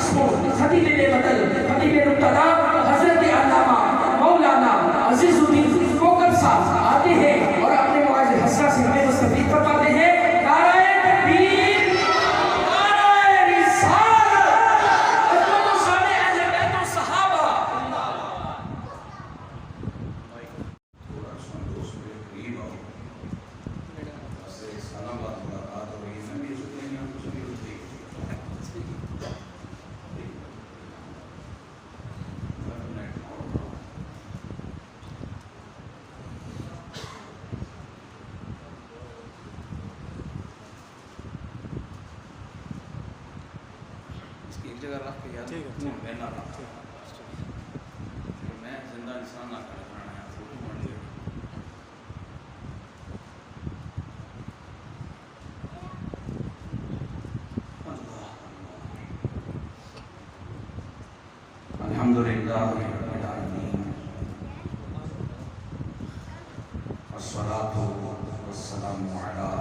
مسموع خطیب بدل خطیب مبتدا حضرت علامہ مولانا عزیز الدین کوکر صاحب آتے ہیں اور اپنے مواعظ حسرہ سے ہمیں مستفید فرماتے ہیں۔ نعرہ تکبیر، نعرہ رسالت، عظمت و شان اہل بیت و صحابہ۔ ایک جگہ رکھ کے یاد میں نہ رکھا میں زندہ انسان نہ کر رہا ہے فوٹو بن لیا۔ الحمدللہ رب العالمین، الصلاۃ والسلام علی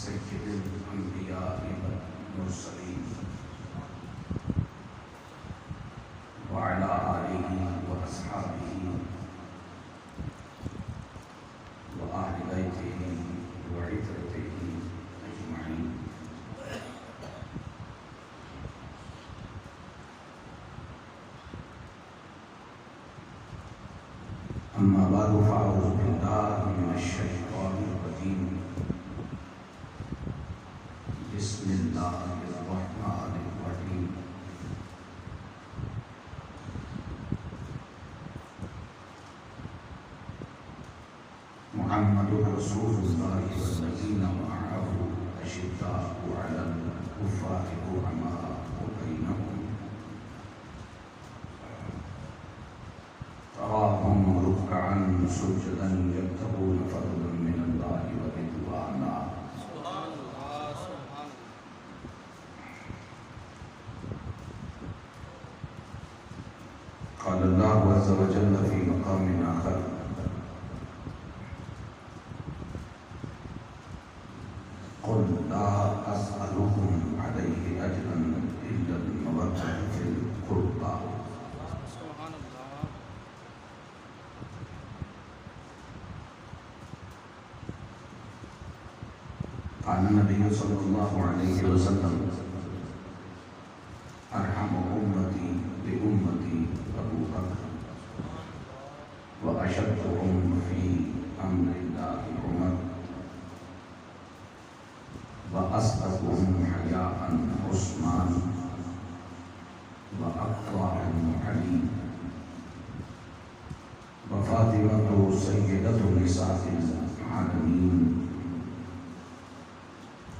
سید الانبیاء والمرسلین وعلی آلہ واصحابہ وآل بیتہ وعترتہ اجمعین۔ اما بعد فاعوذ باللہ من الشیطان الرجیم، بسم اللہ الرحمن الرحیم۔ محمد رسول اللہ والذین معہ اشداء علی الکفار رحماء بینہم، تراہم رکعا سجدا یبتغون فضلا من اللہ ورضوانا۔ قال اللہ عز وجل فی مقام آخر، قل لا أسألكم عليه أجرا إلا المودة في القربى۔ قال النبي صلى الله عليه وسلم أرحم أمتي بأمتي أبو بكر، وأشدهم في أمر الله عمر، وأصدقهم حياء عثمان، وأقواهم علي، وفاطمة سيدة نساء العالمين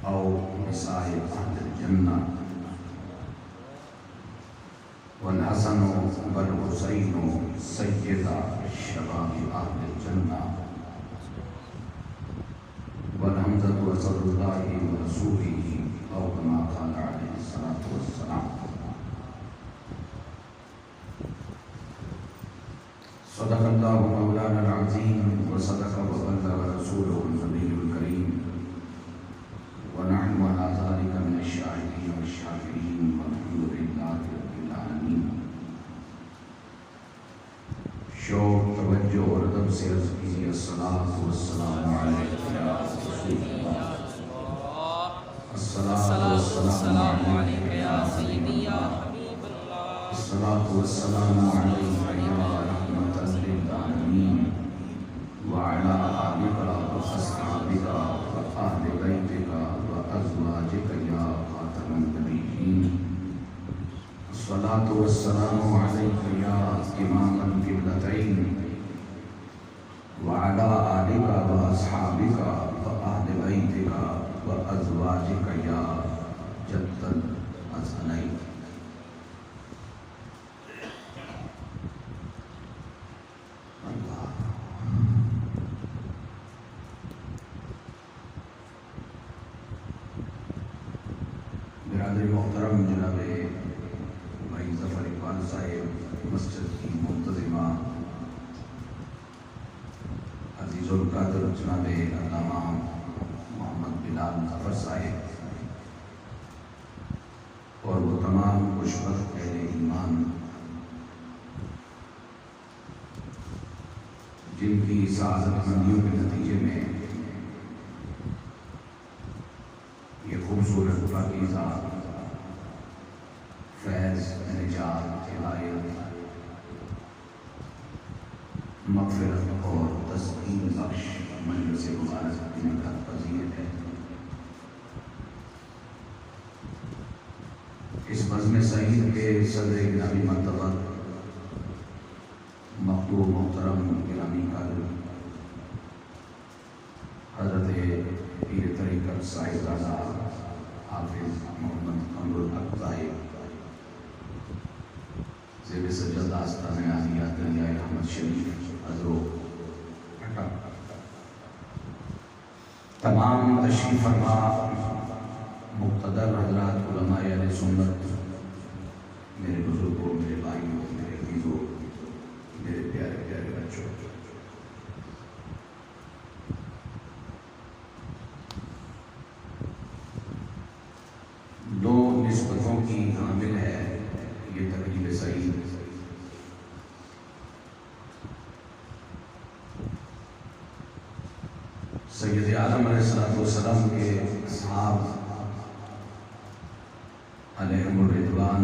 أو نساء أهل الجنة، والحسن والحسين سيدا شباب أهل الجنة، والحمزة أسد الله ورسوله أو كما قال عليه الصلاة والسلام۔ صدق الله مولانا العظيم، وصدق وبلغ رسوله النبي الكريم، ونحن على ذلك من الشاهدين والشاكرين، والحمد لله رب العالمين۔ شوق، توجہ اور ادب سے عرض کیجیے الصلاۃ والسلام علیک یا رسول اللہ، الصلاۃ والسلام علیک یا حبیب اللہ، الصلاۃ والسلام علیک یا رحمۃ للعالمین، وعلی آلک واصحابک وآل بیتک وازواجک یا خاتم النبیین۔ الصلاۃ والسلام علیک یا امام القبلتین، وعلی آلک واصحابک وآل بیتک وازواجک یا جد الحسنین۔ برادری محترم، جناب بھائی ظفر اقبال صاحب، مسجد کی منتظمہ عزیز القادر جناب علامہ محمد بلال ظفر صاحب، اور وہ تمام خوشبخت اہل ایمان جن کی سعادت مندیوں کے نتیجے میں یہ خوبصورت پاکیزہ فیض نجات ہدایت مغفرت اور تسکین بخش مجلس مبارک کی نکات پذیر ہے۔ اس بزم سعید کے صدر گرامی مرتبہ مقبول محترم گرامی قادر حضرت پیر طریقت صاحب رضا حافظ محمد قمر الحق صاحب زیر سجد آستانِ عالیہ دریائے احمد شریف حضرو تمام تشریف فرما مقتدر حضرات علماء اہل سنت، میرے بزرگوں، میرے بھائیوں، میرے عزیزوں، میرے پیارے پیارے بچوں، دو نسبتوں کی حامل ہے یہ تقریب سعید۔ سید اعظم علیہ السلام کے اصحاب علیہم الرضوان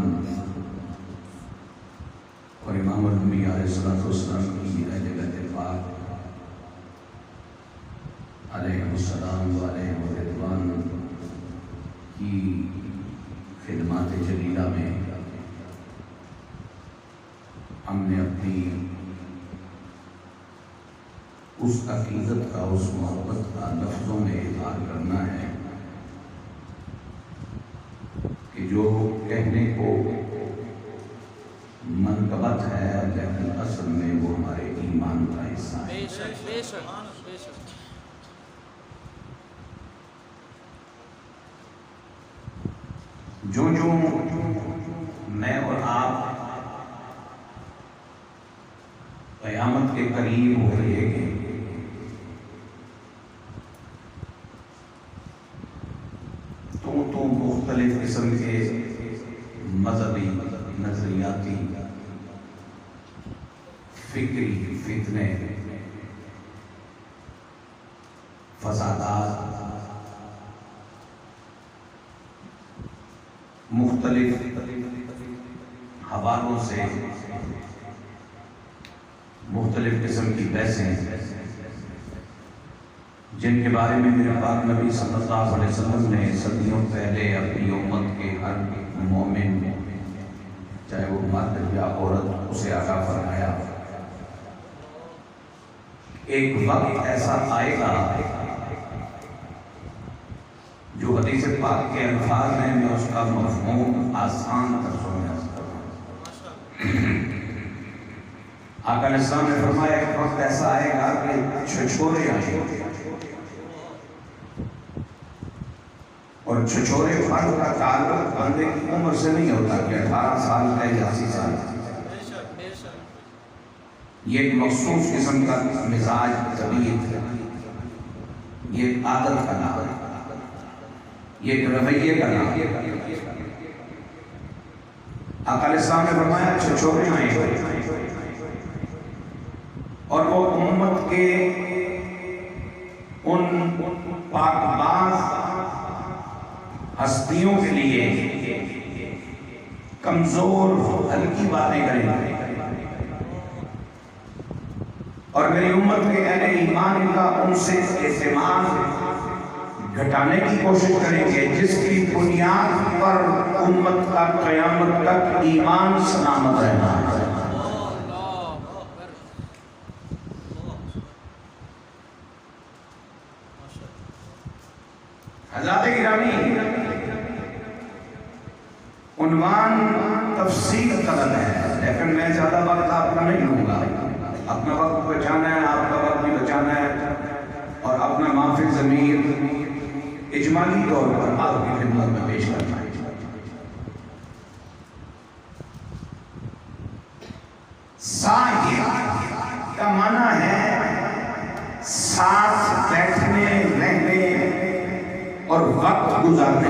اور امام الانبیاء علیہ السلام کی اہل بیت پاک علیہم السلام و علیہم الرضوان کی خدمات جلیلہ میں ہم نے اپنی اس عقیدت کا، اس محبت کا لفظوں میں اظہار کرنا ہے کہ جو کہنے کو منقبت ہے لیکن اصل میں وہ ہمارے ایمان کا حصہ ہے۔ جو میں اور آپ قیامت کے قریب ہو رہے ہیں تو مختلف قسم کے مذہبی، نظریاتی، فکری فتنے، فسادات مختلف حوالوں سے مختلف قسم کی بحثیں جن کے بارے میں میرے پاک نبی صلی اللہ علیہ وسلم نے صدیوں پہلے اپنی امت کے ہر مومن، چاہے وہ مرد یا عورت، اسے آگاہ فرمایا۔ ایک وقت ایسا آئے گا جو حدیث پاک کے الفاظ ہیں، میں اس کا مفہوم آسان لفظوں میں عرض کروں۔ آقا علیہ السلام نے فرمایا ایک وقت ایسا آئے گا کہ چھچورے آئیں گے، اور چھچورے پھل کا تعلق بندے کی عمر سے نہیں ہوتا کہ 18 سال کا یا 80 سال کا۔ یہ ایک مخصوص قسم کا مزاج، طبیعت، یہ ایک عادت کا نام ہے، یہ ایک رویے کا نام ہے۔ آقا علیہ السلام نے فرمایا چھچورے آئیں گے اور وہ امت کے ان پاک باز ہستیوں کے لیے کمزور ہلکی باتیں کریں گے اور میری امت کے اہل ایمان کا ان سے اعتماد گھٹانے کی کوشش کریں گے جس کی بنیاد پر امت کا قیامت تک ایمان سلامت رہنا ہے۔ حضرات گرامی، عنوان تفصیل طلب ہے لیکن میں زیادہ وقت آپ کا نہیں لوں گا۔ اپنا وقت بچانا ہے، آپ کا وقت بھی بچانا ہے اور اپنا معافی ضمیر اجمالی طور پر آپ کی خدمت میں پیش کرنا ہے۔ سائے کا معنی ہے ساتھ بیٹھنے، رہنے اور وقت گزارنے۔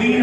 3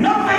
90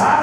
7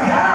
11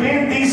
35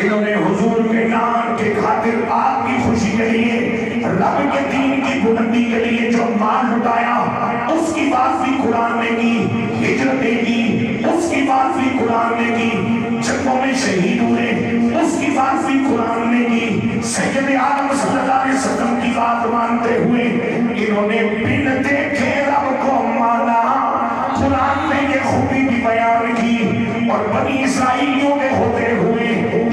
انہوں نے حضور کے نام کے خاطر آپ کی خوشی کے لیے رب کے دین کی بلندی کے لیے جو مال لٹایا اس کی بات بھی قرآن نے کی، ہجرتیں کی اس کی بات بھی قرآن نے کی، جنگوں میں شہید ہوئے اس کی بات بھی قرآن نے کی، سید عالم صلی اللہ علیہ وسلم کی بات مانتے ہوئے انہوں نے بن دیکھے رب کو مانا۔ قرآن نے یہ خوبی بھی بیان کی، اور بنی اسرائیلیوں کے ہوتے ہوئے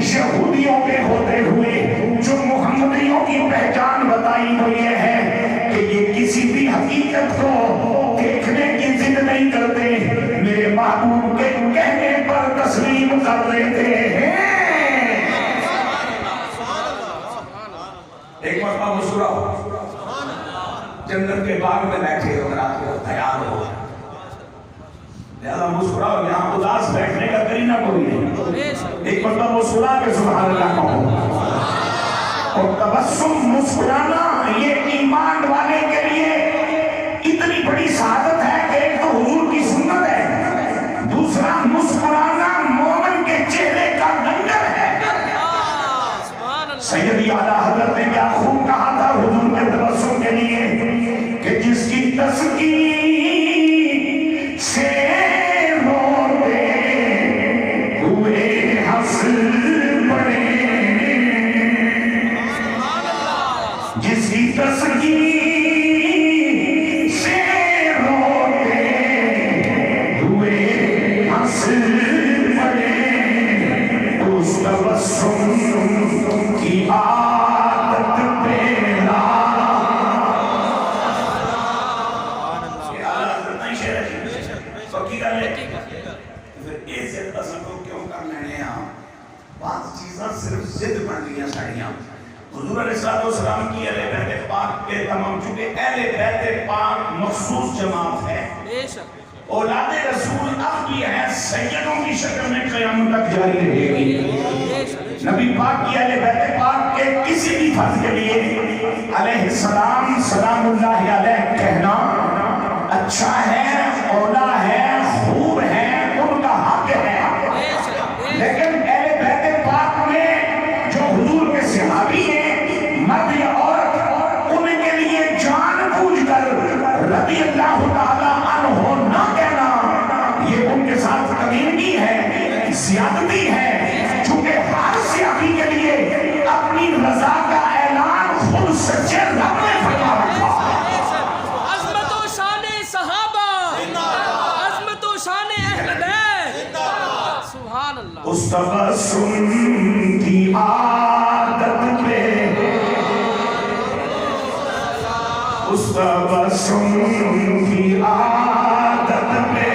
یہودیوں کے ہوتے ہوئے جو محمدیوں کی پہچان بتائی وہ یہ ہے کہ یہ کسی بھی حقیقت کو دیکھنے کی ضد نہیں کرتے، میرے محبوب کے کہنے پر تسلیم کر لیتے ہیں۔ ایک مرتبہ مسکراؤ، جنت کے باغ میں بیٹھے ہو رات کو تیار ہو، لہذا مسکراؤ، یہاں اداس بیٹھنے کا قرینہ کوئی نہیں۔ ایک مرتبہ مسکرا کے سبحان اللہ کہو، اور تبسم مسکرانا یہ ایمان والے کے لیے اتنی بڑی سعادت ہے کہ ایک تو حضور کی سنت ہے، دوسرا مسکرانا مومن کے چہرے کا لنگر ہے۔ سیدی اعلیٰ حضرت نے کیا خوب کہا تھا حضور کے تبسم کے لیے کہ جس کی تسکین سے روتے ہوئے ہنس پڑے، جس کی تسکین سے روتے ہوئے ہنس پڑے، اس تبسم کی عادت پیدا۔ بعض چیزاں صرف ضد بن گئی ساڑیاں۔ حضور علیہ السلام کی اہل بیت پاک کے تمام، چونکہ اہل بیت پاک مخصوص جماعت ہے، اولاد رسول اب کی ہے سیدوں کی شکل میں قیامت تک جاری رہے گی۔ نبی پاک کی اہل بیت پاک کے کسی بھی فرد کے لیے علیہ السلام سلام اللہ علیہ کہنا اچھا ہے، اولا ہے، خوب ہے، ان کا حق ہے، لیکن اہل بیت پاک میں جو حضور کے صحابی ہیں مرد یا عورت، ان کے لیے جان بوجھ کر رضی اللہ تعالیٰ عنہ نہ کہنا یہ ان کے ساتھ کمینگی ہے، زیادتی ہے، چونکہ ہر صحابی کے لیے اپنی رضا کا اعلان خود سچے رب نے فرما رکھا۔ عظمت و شان صحابہ، عظمت و شان اہل بیت، سبحان اللہ۔ اس تبسم کی عادت پہ، اس تبسم کی عادت پہ،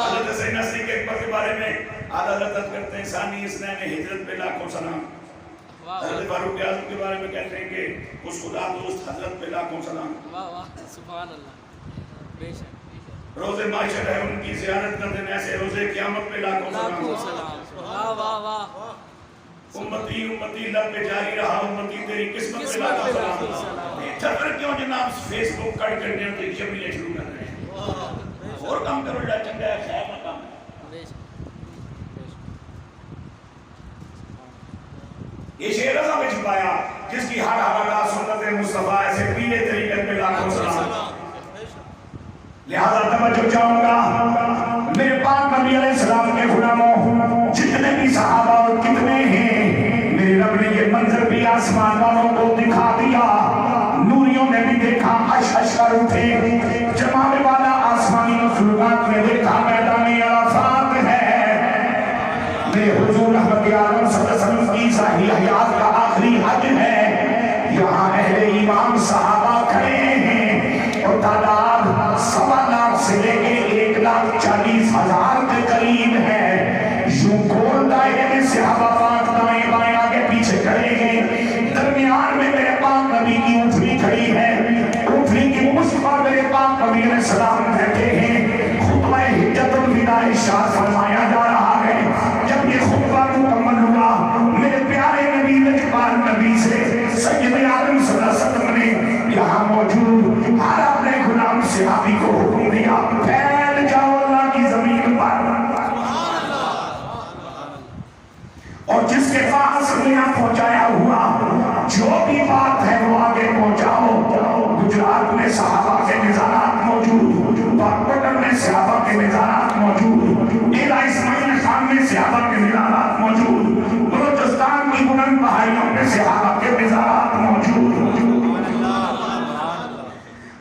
حضرت سیدنا صدیق اکبر کے بارے میں اعلیٰ حضرت کرتے ہیں ثانی اسنین ہجرت پہ لاکھوں سلام۔ حضرت فاروق اعظم کے بارے میں کہتے ہیں کہ اس خدا دوست حضرت پہ لاکھوں سلام۔ واہ واہ سبحان اللہ، بے شک روزے معاشر ہے ان کی زیارت کرتے ہیں، ایسے روزے قیامت پہ لاکھوں سلام۔ واہ واہ واہ، امتی امتی لب پہ جاری رہا، امتی تیری قسمت پہ لاکھوں سلام۔ چکر کیوں جناب فیس بک کٹ کرنے تو شبیلیں شروع کر رہے ہیں، اور کام کرو جا چنگا ہے، خیر نہ کام ہے۔ یہ شعر رضا میں چھپایا جس کی ہر حرکات سنت مصطفیٰ ایسے پیلے طریقے پہ لاکھوں سلام۔ لہذا توجہ چاہوں گا میرے پاک نبی علیہ السلام کے غلاموں، جتنے بھی صحابہ اور کتنے ہیں، میرے رب نے یہ منظر بھی آسمان والوں کو دکھا دیا، نوریوں نے بھی دیکھا، عش عش کر اٹھے، جمال والا آسمانی مخلوقات نے دیکھا میدان عرفات ہے، میرے حضور رحمت عالم صلی اللہ علیہ وسلم کی ظاہری حیات کا آخری حج ہے، یہاں اہل ایمان صحابہ کھڑے ہیں، اور تعداد 1.25 لاکھ سے لے کے 1,40,000 کے قریب ہے، یوں گول دائرے میں صحابہ پاک دائیں بائیں آگے پیچھے کھڑے ہیں، درمیان میں میرے پاک نبی کی اونٹنی کھڑی ہے، اونٹنی کی مشت پر میرے پاک نبی علیہ السلام بیٹھے ہیں، خطبہ حجت الوداع ارشاد فرمایا جا رہا ہے، جب یہ خطبہ مکمل ہوا میرے پیارے نبی لجپال نبی سے سید عالم صلی اللہ علیہ وسلم نے یہاں موجود ہر اپنے غلام صحابی کو حکم دیا، پھیل جاؤ اللہ کی زمین پر، میں یہاں پہنچایا ہوا، جو بھی بات ہے وہ آگے پہنچاؤ۔ گجرات میں صحابہ کے نظارات موجود، پاکپٹن میں صحابہ کے نظارات موجود، علا اسماعیل خان میں صحابہ کے نظارات موجود، بلوچستان کی بلند پہاڑیوں پہ صحابہ کے نظارات موجود۔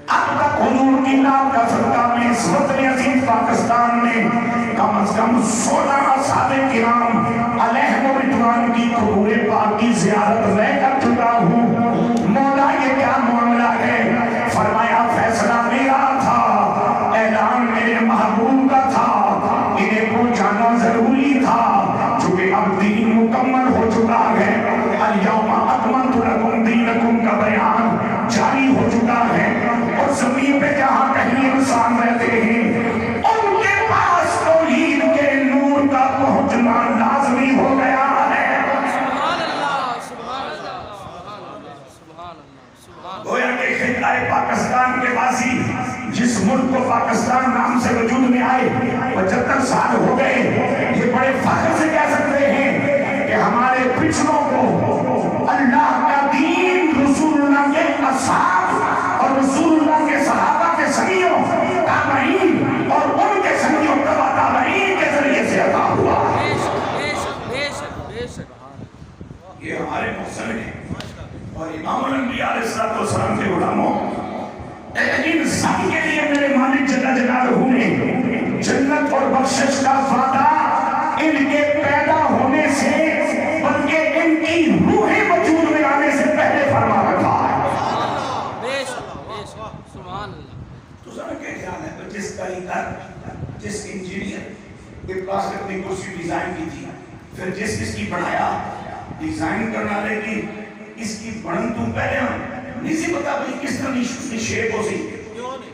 اب تک حضور کی نام کا صدقہ میں اس وطن عزیز پاکستان میں کم از کم 16 صحابہ کرام علیہ رضوان کی قبور پاک کی زیارت میں کر چکا ہوں۔ مولا یہ کیا معاملہ ہے؟ فرمایا فیصلہ میرا تھا، اعلان میرے محبوب کا تھا، انہیں پہنچانا ضروری تھا، چونکہ اب دین مکمل ہو چکا ہے۔ الیوم اکملت لکم دینکم کا بیان جاری ہو چکا ہے، اور زمین پہ جہاں کہیں انسان رہتے ہیں ان کے پاس توحید کے نور کا پہنچنا لازمی ہو گیا ہے۔ سبحان اللہ، سبحان اللہ، سبحان اللہ، سبحان اللہ، سبحان گویا کہ خطہ پاکستان کے باسی جس ملک کو پاکستان نام سے وجود میں آئے 75 سال ہو گئے، یہ بڑے فخر سے کہہ سکتے ہیں کہ ہمارے پچھلوں کو اللہ کا دین رسول اللہ کے اصحاب اور رسول اللہ کے صحابہ کے سنگیوں تابعین اور ان کے سنگیوں تبع تابعین کے ذریعے سے عطا ہوا۔ بے شک، بے شک، بے شک۔ یہ ہمارے محسن ہیں اور امام الانبیاء علیہ السلام کے غلاموں، ان سب کے لیے میرے مالک جل جلالہ نے جنت اور بخشش کا وعدہ ان کے پیدا ہونے سے بلکہ ان کی روح وجود میں آنے سے پہلے فرما رکھا ہے۔ بے شک، بے شک، سبحان اللہ۔ تو ذرا کیا خیال ہے جس کاریگر، جس انجینئر کے پاس اپنی کرسی ڈیزائن کی تھی، پھر جس کی بنایا ڈیزائن کرنا لے کی اس کی بڑھن تو پہلے ہم نہیں سی پتا بھئی کس طرح اس کی شیپ ہو سی،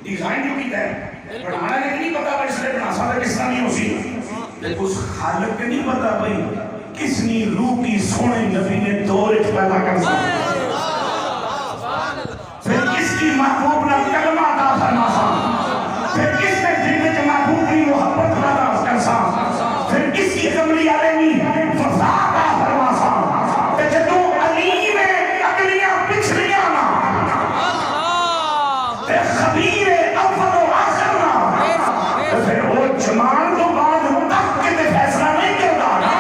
ڈیزائن جو کی ہے بڑھانا لے نہیں پتا بھئی اس نے بنا سا کس طرح نہیں ہو سی، اس خالق کے نہیں پتا بھئی کس نی روح کی سونے نبی نے دورج پیدا کر سا، پھر کس کی محبوب نے کلمہ عطا فرما سا، پھر کس نے دل میں محبوب کی محبت پیدا کر سا، پھر کس کی کملی عالمی وفا عطا فرما سا، کہ جدو علیم اقلیاں پچھلیاں نا، تے خبیر اول و آخر نا، تو پھر وہ جمان تو بعد تک کے فیصلہ نہیں کرتا نا۔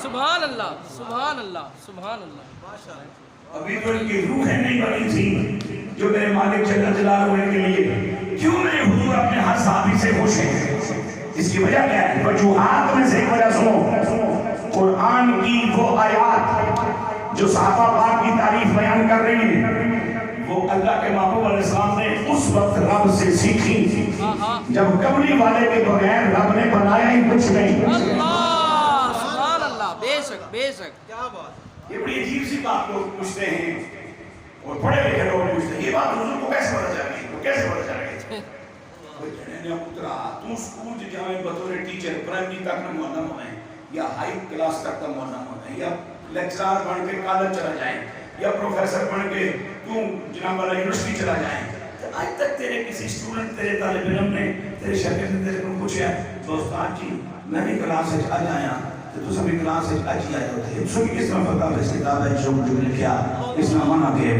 سبحان اللہ، سبحان اللہ، سبحان اللہ۔ ابھی تو ان کی روحیں نہیں بنی تھی جو میرے مالک جل جلالہ کے لیے، کیوں میرے حضور اپنے ہر صحابی سے خوش ہیں؟ اس کی وجہ کیا ہے؟ وجوہات میں سے ایک وجہ سنو، قرآن کی وہ آیات جو صحابہ پاک کی تعریف بیان کر رہی ہیں وہ اللہ کے محبوب علیہ السلام نے اس وقت رب سے سیکھی جب کملی والے کے بغیر رب نے بنایا ہی کچھ نہیں۔ اللہ، سبحان اللہ، بے شک، بے شک۔ کیا بات! یہ بڑی عجیب سی بات لوگ پوچھتے ہیں اور پڑھے لکھے لوگ پوچھتے ہیں، یہ بات حضور کو کیسے پتہ چل گئی؟ کیسے پتہ چل گئی؟ وہ کہنے نے پترا تم سکول جہاں بطور ٹیچر پرائمری تک نہ معلم ہوئے یا ہائی کلاس تک کا معلم ہوئے یا لیکچرار بن کے کالج چلا جائیں یا پروفیسر بن کے تم جناب والا یونیورسٹی چلا جائیں، آج تک تیرے کسی اسٹوڈنٹ تیرے طالب علم نے تیرے شاگرد نے تیرے کو پوچھا دوستان جی میں بھی کلاس سے آج آیا تو تو سبھی کلاس سے آج ہی آئے ہوتے ہیں سو کس طرح پتا اس کتاب ہے جو جو لکھا اس میں منع کے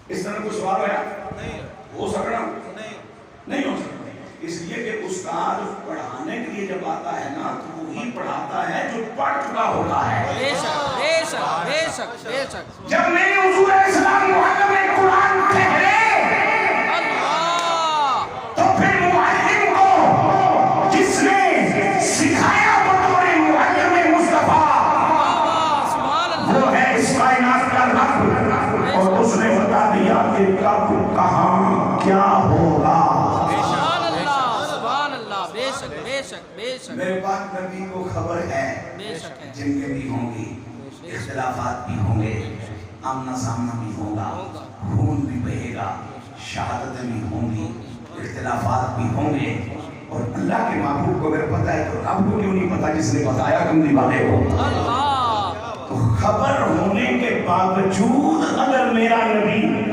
اس طرح کوئی سوال ہے نہیں ہو سکنا نہیں ہو سکتا، اس لیے کہ استاد پڑھانے کے لیے جب آتا ہے نا تو وہی پڑھاتا ہے جو پڑھ چکا ہوتا ہے۔ بے شک، بے شک، بے شک، بے شک۔ جب میرے حضور علیہ السلام معلم قرآن ٹھہرے اللہ، تو پھر معلم کو جس نے سکھایا بطور معلم مصطفیٰ سبحان اللہ، وہ ہے اس کائنات کا رب، اور اس نے بتا دیا کہ کب کہاں کیا ہوگا۔ سبحان اللہ، سبحان اللہ، بے شک، بے شک، بے شک، میرے پاک نبی کو خبر ہے بے شک ہے۔ جنگیں بھی ہوں گی، اختلافات بھی ہوں گے، آمنا سامنا بھی ہوگا، خون بھی بہے گا، شہادتیں بھی ہوں گی، اختلافات بھی ہوں گے، اور اللہ کے محبوب کو اگر پتہ ہے تو رب کو کیوں نہیں پتہ جس نے بتایا کملی والے کو؟ اللہ، تو خبر ہونے کے باوجود اگر میرا نبی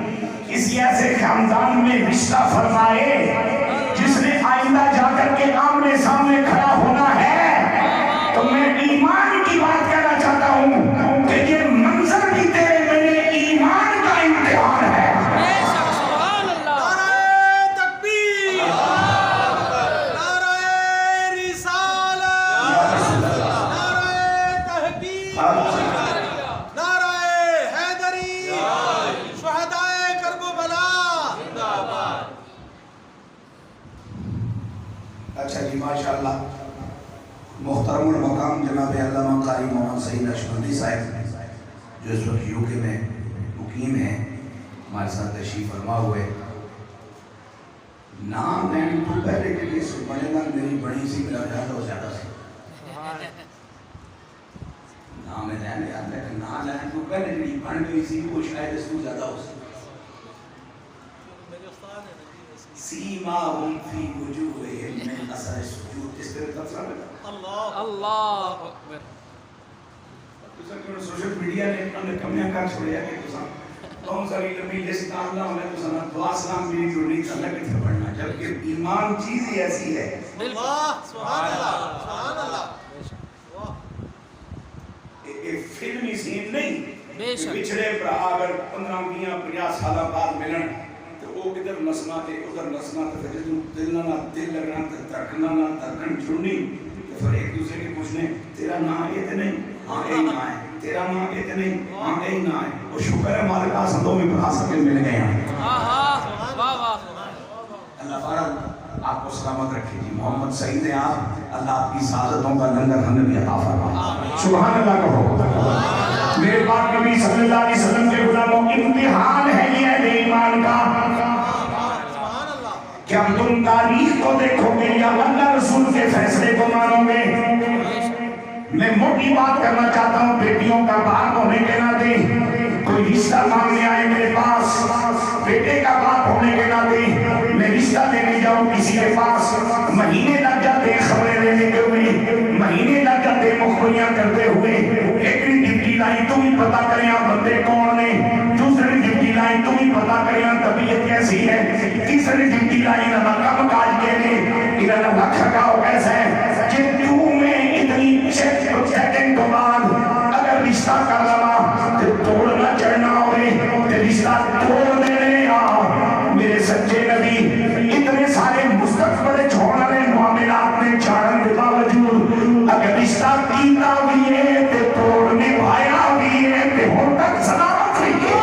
کسی ایسے خاندان میں رشتہ فرمائے جس نے آئندہ جا کر کے آمنے سامنے میں کھڑا ہونا ہے تو میں ایمان کی بات کہنا چاہتا ہوں کہ یہ منظر بھی تیرے میرے ایمان کا امتحان ہے. بے شک سبحان اللہ نعرہ تکبیر، نعرہ رسالت، نعرہ تحقیق، نعرہ حیدری، شہدائے کرب و بلا. اچھا جی ماشاءاللہ. محترم المقام جناب علامہ قاری محمد سعید نقشبندی صاحب جو اس وقت یو کے میں مقیم ہیں ہمارے ساتھ تشریف فرما ہوئے. نام لینے تو پہلے کے لیے بڑے نام میری بڑی سی میرا زیادہ ہو زیادہ سی نام لینے یاد ہے کہ نام لینے تو پہلے جڑی بن گئی سی وہ شاید اس کو زیادہ ہو سی. سیماہم فی وجوہہم من اثر السجود. اس طرح تفسیر ہے اللہ اکبر. سوشل میڈیا نے اپنے کمیاں کر چھوڑیا کہ تساں کون ساری لمبی لسٹ اللہ ہونے تساں دعا سلام میری ضروری تھا کہ تھے پڑھنا جبکہ ایمان چیز ہی ایسی ہے. اللہ سبحان اللہ سبحان اللہ. ایک فلمی سین نہیں بے شک. پچھڑے برا اگر 15-20-50 سالہ بعد ملن تو وہ ادھر نسنا تے ادھر نسنا تے پھر جدوں دل نہ دل لگنا تے دھڑکنا نہ دھڑکن جڑنی تے پھر ایک دوسرے کے پوچھنے تیرا نام یہ تے نہیں ہاں اے نہ ہے تیرا نام یہ تے نہیں ہاں اے نہ ہے. وہ شکر ہے مالک آسدوں میں بنا سکے مل گئے ہیں. واہ واہ. اللہ تعالیٰ آپ کو سلامت رکھے جی. محمد سعید ہیں آپ. اللہ آپ کی سعادتوں کا لنگر ہمیں بھی عطا فرمائے. سبحان اللہ کہو. میرے پاک نبی صلی اللہ علیہ وسلم کے غلاموں امتحان ہے یہ اہل ایمان کا. کیا تم تاریخ کو دیکھو گے یا اللہ رسول کے فیصلے کو مانو گے؟ میں موٹی بات کرنا چاہتا ہوں. بیٹیوں کا باپ ہونے کے ناطے کوئی رشتہ مانگنے آئے میرے پاس, بیٹے کا باپ ہونے کے ناطے میں رشتہ دینے جاؤں کسی کے پاس, مہینے لگ جاتے خبریں لینے کے ہوئے, مہینے لگ جاتے مخبریاں کرتے ہوئے. ایک نے ڈپٹی لائی تم ہی پتا کریں آپ بندے کون نے, دوسرے نے ڈپٹی لائی تم ہی پتا کریں آپ طبیعت کیسی ہے, تیسرے نے ڈپٹی لائی نہ کم کاج کے لئے انہوں نے لکھ کھاؤ کیسا ہے جن تو میں اتنی سیکنڈ کے بعد اگر رشتہ کر لما تو توڑنا چڑھنا ہوئے تو رشتہ توڑ دینے میرے سچے نبی اتنے سارے مستقبل چھوڑنے معاملات میں چاڑن کے باوجود اگر رشتہ کیتا بھی ہے تو توڑنے بھایا بھی ہے تو ہوں تک سلامت رہیے.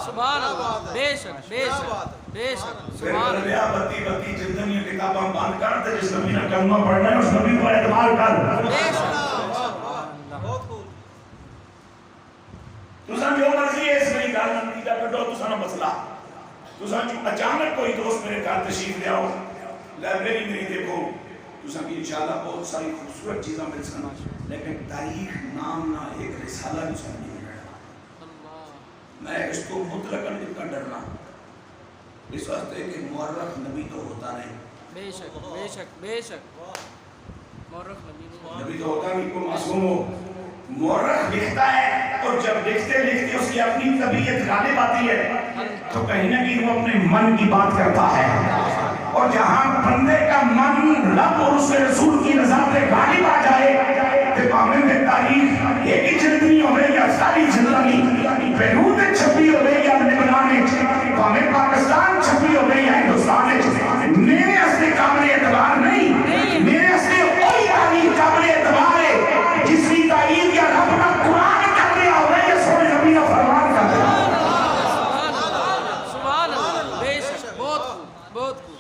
سبحان اللہ, بے شک بے شک بے شک. سبحان اللہ. بتی بتی جتنی کتاباں بند کرتے جس نبی نے کلمہ پڑھنا ہے اس نبی کو اعتبار کر. تساں جو مرضی ہے اس میں گل نتیجہ کڈو, تساں نہ مسئلہ. تساں جو اچانک کوئی دوست میرے گھر تشریف لے آؤ, لائبریری میری دیکھو, تساں کی انشاءاللہ بہت ساری خوبصورت چیزاں مل سکنا, لیکن تاریخ نام نہ ایک رسالہ بھی سن نہیں ملنا. میں اس کو مطلقاً اتنا ڈرنا اس واسطے کہ مورخ نبی تو ہوتا نہیں. بے شک بے شک بے شک. مورخ نبی تو ہوتا نہیں, کوئی معصوم ہو. مورخ لکھتا ہے اور جب لکھتے لکھتے اس کی اپنی طبیعت غالب آتی ہے تو کہیں نہ کہیں وہ اپنے من کی بات کرتا ہے, اور جہاں بندے کا من رب اور اس کے رسول کی رضا پہ غالب آ جائے تو پاویں میں تاریخ ایک ہی جلدی ہو رہی یا ساری جلدی بیروت چھپی ہو رہی یا لبنان میں, پاویں پاکستان چھپی ہو رہی یا ہندوستان میں, میرے اصلی قابل اعتبار نہیں, میرے اصلی وہی تاریخ قابل اعتبار ہے جس کی تاریخ یا رب کا قرآن کر دیا ہو رہا ہے یا سونے نبی کا فرمان کر دیا. سبحان اللہ, بے شک. بہت خوب بہت خوب.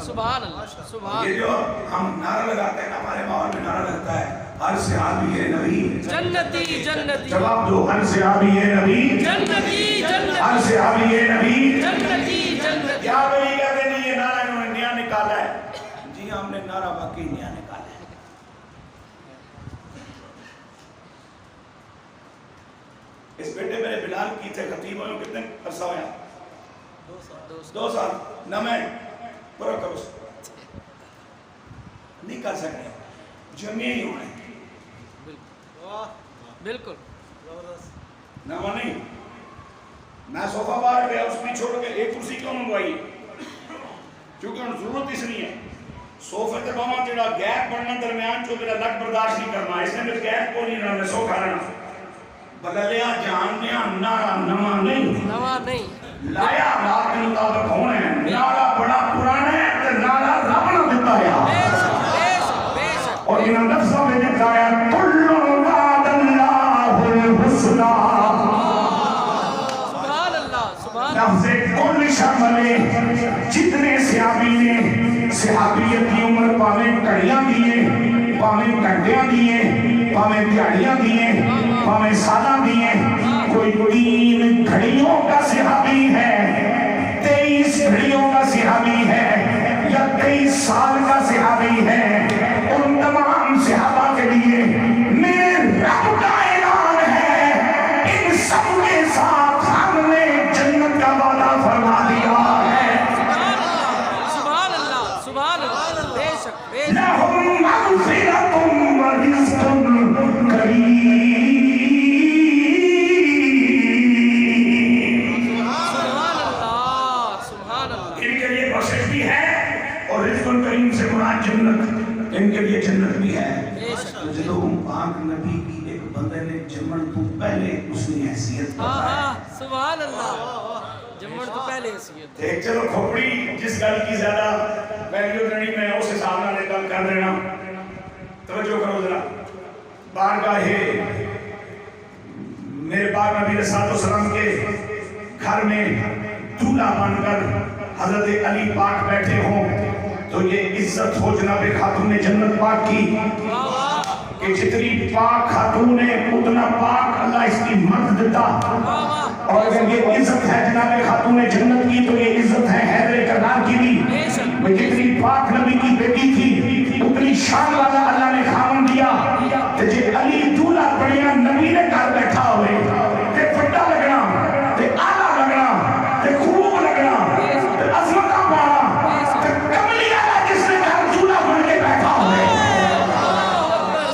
سبحان اللہ سبحان. یہ جو ہم نعرہ لگاتے ہیں ہمارے ماحول میں نعرہ لگتا ہے ہر صحابی ہے نبی جنتی جنتی. جواب دو, ہر صحابی ہے نبی جنتی جنتی. ہر صحابی ہے نبی. جنتی جنتی. کیا بھئی کہتے ہیں یہ نعرہ انہوں نے نیا نکالا ہے؟ جی ہم نے نعرہ واقعی نیا نکالا ہے. اس بیٹے میرے بلال کی تھے خطیب ہوئے کتنے عرصہ ہویا؟ 2 سال. نہ میں پورا کرو نہیں کر سکتے, جمعی ہی ہونے بالکل. نہ وہ نہیں, میں صوفہ باہر گیا اس میں چھوڑ کے ایک کرسی کیوں منگوائی, کیونکہ ان ضرورت اس نہیں ہے. سوفے تے باواں جڑا گیپ بننا درمیان چو میرا لگ برداشت نہیں کرنا اس نے میرے گیپ کو نہیں رہنا میں سو کھا رہنا بدلیا جاننیا نارا نواں نہیں نواں نہیں لایا رات کے مطابق ہونا ہے نارا بڑا پرانا ہے تے نارا رب نے دیتا ہے بے شک اور ان لفظوں میں لکھا ہے کل وعد اللہ الحسنى سبحان اللہ سبحان لفظ کل شامل جتنے صحابی نے صحابیت کی عمر پاویں کڑیاں دیے پاویں گھنٹیاں دیے پاویں دیہڑیاں دیے پاویں سالاں دیے کوئی 3 گھڑیوں کا صحابی ہے 23 گھڑیوں کا صحابی ہے یا 23 سال کا صحابی ہے ان تمام صحابہ کے لیے میرے رب کا اعلان ہے ان سب کے ساتھ ہم نے جنت کا وعدہ فرما دیا ہے سبحان اللہ سبحان اللہ بے شک بے شک لهم مغفرة ورزق كريم سبحان اللہ سبحان اللہ ان کے لیے بخشش بھی ہے اور رزق کریم سے مراد جنت ان کے لیے جنت بھی ہے بے شک جدو پاک نبی کی ایک بندے نے جمن تو پہلے اس کی حیثیت بتائی سبحان اللہ جمن تو پہلے حیثیت ایک چلو کھوپڑی جس گل کی زیادہ ویلیو دینی میں اس حساب نال گل کر دینا توجہ کرو ذرا بارگاہ میرے پاک نبی علیہ السلام کے گھر میں دولہا بن کر حضرت علی پاک بیٹھے ہوں تو یہ عزت ہو جناب خاتون جنت پاک کی کہ جتنی پاک خاتون ہے اتنا پاک اللہ اس کی مرد دیتا اور اگر یہ عزت ہے جناب خاتون جنت کی تو یہ عزت ہے حیدر کرار کی بھی میں جتنی پاک نبی کی بیٹی تھی اتنی شان والا اللہ نے خامن دیا کہ جے علی دولہا بڑیا نبی نے گھر بیٹھا ہوئے تے پھٹا لگنا تے آلہ لگنا تے خوب لگنا تے عظمتہ پانا تے کملی آلہ جس نے گھر دولہا بن کے بیٹھا ہوئے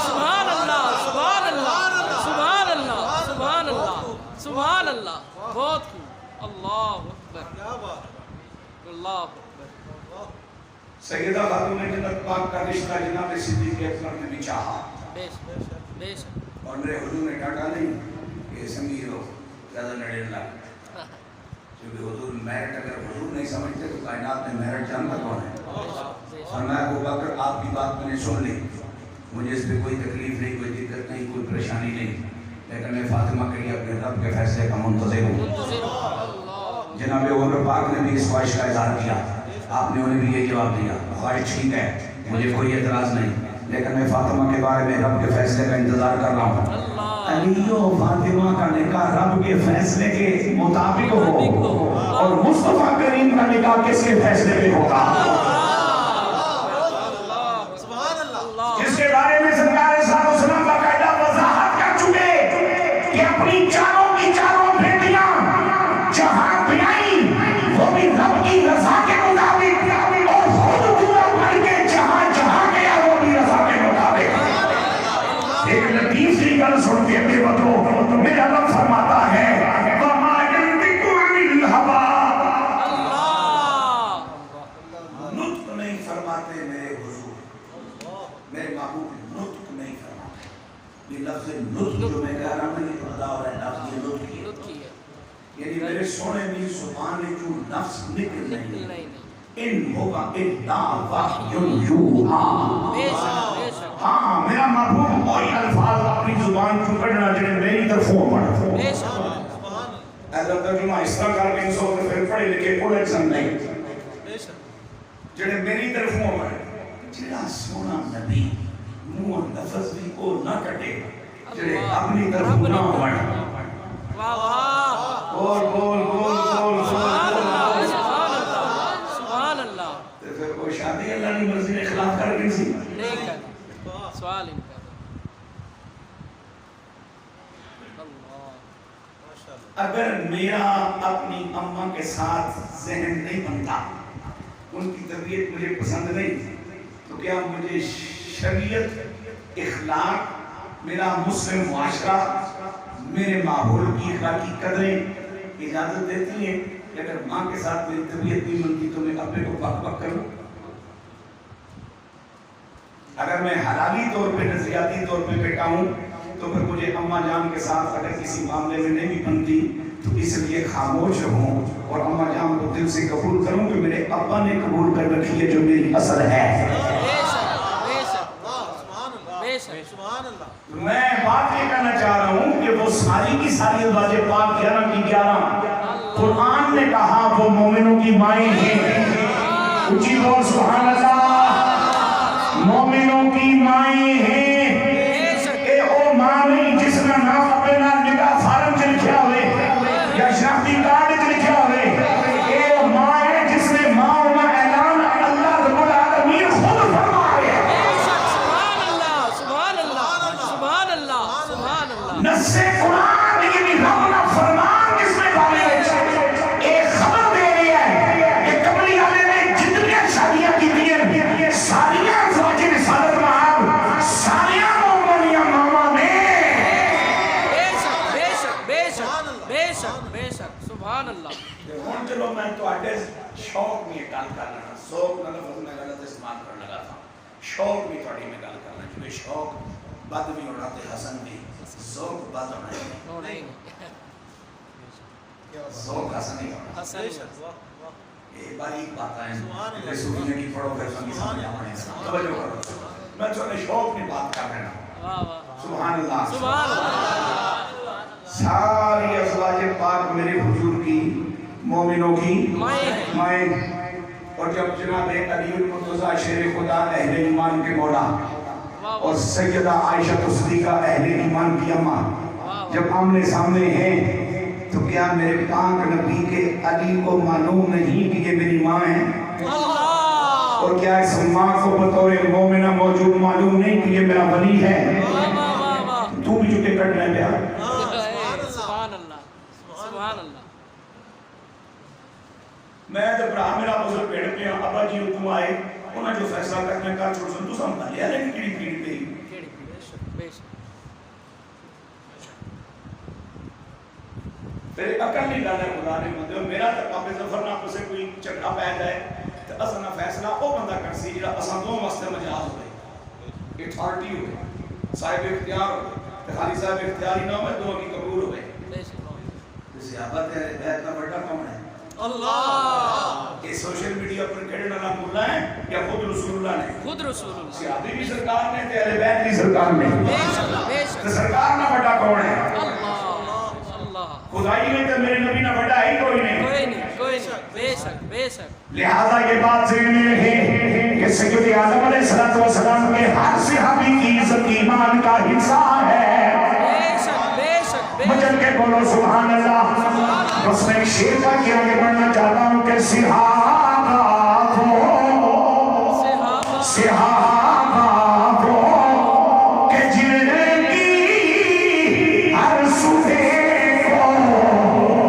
سبحان اللہ سبحان اللہ سبحان اللہ سبحان اللہ سبحان اللہ بہت خوب اللہ اکبر اللہ اکبر سیدہ خاتون جنت پاک کا رشتہ جناب صدیق اکبر نے بھی چاہا بے شک بے شک اور میرے حضور نے ڈانٹا نہیں کہ سمیر ہو زیادہ لڑے نہ کیونکہ حضور میرٹ اگر حضور نہیں سمجھتے تو کائنات میں میرٹ جانتا کون ہے فرمایا ابو بکر آپ کی بات میں نے سن لی مجھے اس پہ کوئی تکلیف نہیں کوئی دقت نہیں کوئی پریشانی نہیں لیکن میں فاطمہ کے لیے اپنے رب کے فیصلے کا منتظر ہوں جناب عمر پاک نے بھی اس خواہش کا اظہار کیا آپ نے انہیں بھی یہ جواب دیا خواہش ٹھیک ہے مجھے کوئی اعتراض نہیں لیکن میں فاطمہ کے بارے میں رب کے فیصلے کا انتظار کر رہا ہوں علی و فاطمہ کا نکاح رب کے فیصلے کے مطابق ہو اور مصطفیٰ کریم کا نکاح کس کے فیصلے پہ ہوگا جس کے بارے میں سرکار صلی اللہ علیہ وسلم باقاعدہ وضاحت کر چکے کہ اپنی چاروں کی چاروں بیٹیاں جہاں بھی آئیں وہ بھی رب کی رضا کے مطابق اور خود دولہا بن کے جہاں جہاں گیا وہ بھی رضا کے مطابق ایک لطیف سی گل سن کے بے بدو میرا رب فرماتا ہے وَمَا يَنْطِقُ عَنِ الْهَوَىٰ نطق نہیں فرماتے میرے حضور میرے محبوب نطق نہیں فرماتے یہ لفظ نطق جو میں کہہ رہا ہوں یہ تو ادا ہو رہا ہے لفظ یہ نطق ہے یعنی میرے سونے میں زبان جو نفس نکل نہیں ان ہوگا الا وحی یوحی ہاں میرا محبوب وہی الفاظ اپنی زبان کو کڑنا جنہیں میری طرفوں پڑھا ایسا ترجمہ اس طرح کر کے انسو پھر پڑھے لکھے کوئی ایکسن نہیں جنہیں میری طرفوں پڑھا جنہیں سونا نبی منہ لفظ بھی کو نہ کٹے جنہیں اپنی طرفوں نہ پڑھا بول بول بول بول سبحان اللہ تو پھر وہ شادی اللہ نے مرضی نے خلاف کر گئی سی نہیں کر سوال ان کا اگر میرا اپنی اماں کے ساتھ ذہن نہیں بنتا ان کی طبیعت مجھے پسند نہیں تو کیا مجھے شریعت اخلاق میرا مسلم معاشرہ میرے ماحول کی اخلاقی قدریں اجازت دیتی ہیں کہ اگر ماں کے ساتھ میری طبیعت نہیں بنتی تو میں ابے کو بک بک کروں اگر میں حلالی طور پہ نظریاتی طور پہ بیٹا ہوں تو پھر مجھے اماں جان کے ساتھ اگر کسی معاملے میں نہیں بھی بنتی تو اس لیے خاموش رہوں اور اماں جان کو دل سے قبول کروں کہ میرے ابا نے قبول کر رکھی ہے جو میری اصل ہے. سبحان اللہ. میں بات یہ کہنا چاہ رہا ہوں کہ وہ ساری کی ساری ازواج پاک 11 کی 11 قرآن نے کہا وہ مومنوں کی مائیں ہیں. اونچی بول سبحان اللہ. مومنوں کی مائیں ہیں. اے او ماں نہیں جس کا نام اپنے نکاح فارم چ لکھا ہوئے یا شناختی کارڈ چ لکھا ہوئے. اے او ماں ہے جس نے ماں ہونا اعلان اللہ رب العالمین خود فرمایا ہے. نص قرآن یعنی رب کا فرمان جس میں ڈالے ہوئے ایک خبر دے رہی ہے کہ قبلی والے نے جتنی شادیاں کی ہیں ساریاں ازواج رسالت مآب ساریاں مومنیاں ماما نے. بے شک سبحان اللہ. ہوں چلو میں تواڈے شوق میں گل کر رہا ہوں. ذوق کا لفظ میں غلط استعمال کرنے لگا تھا. شوق بھی تھوڑی میں گل کرنا کیونکہ شوق بد بھی ہونا تے حسن بھی. ذوق بد ہونا ہے ذوق حسن نہیں ہونا. یہ باریک بات ہے صوفی کی پڑھو پھر سمجھ آنے توجہ کرو. میں تھوڑے شوق کی بات کر رہا ہوں. سبحان اللہ. ساری ازواج پاک میرے حضور کی مومنوں کی مائیں. اور جب جناب علی المرتضیٰ شیر خدا اہل ایمان کے مولا اور سیدہ عائشہ صدیقہ اہل ایمان کی اماں جب آمنے سامنے ہیں تو کیا میرے پاک نبی کے علی کو معلوم نہیں کہ یہ میری ماں ہے؟ اور کیا اس ماں کو بطور مومنہ موجود معلوم نہیں کہ یہ میرا ولی ہے؟ تو بھی جھکے کٹ لیں پیا. میں جب برا میرا بزرگ پیڑ پہ ابا جی حکم آئے انہوں نے جو فیصلہ کرنے کا چھوڑ سن تو سمجھا لیا لیکن کیڑی پیڑ پہ پھر عقل نہیں ڈالا خدا نے مندے میرا تک آپ ظفر نہ پسے کوئی چکا پہ جائے تو اصلا فیصلہ او بندہ کر سی جڑا اصلا دو واسطے مجاز ہوئے اتھارٹی ہوئے صاحب اختیار ہوئے خالی صاحب اختیاری نہ ہوئے دو کی قبول ہوئے. صحابہ تیرے بیت کا بڑا کون ہے؟ اللہ. یہ سوشل میڈیا پر کھڑے نہ مولا ہے یا خود رسول اللہ نے؟ خود رسول اللہ. صحابی بھی سرکار نے تے اہل بیت بھی سرکار نے. تو سرکار نہ بڑا کون ہے؟ اللہ. خدائی میں تو میرے نبی نہ بڑا ہی کوئی نہیں. بے شک. لہذا یہ بات ذہن میں رہے کہ سید اعظم علیہ السلام کے ہر صحابی کی عزت ایمان کا حصہ ہے. بجن کے بولو سبحان اللہ. بس میں ایک شیر کا کیا آگے بڑھنا چاہتا ہوں کہ صحابہ وہ کہ جن کی ہر صبح کو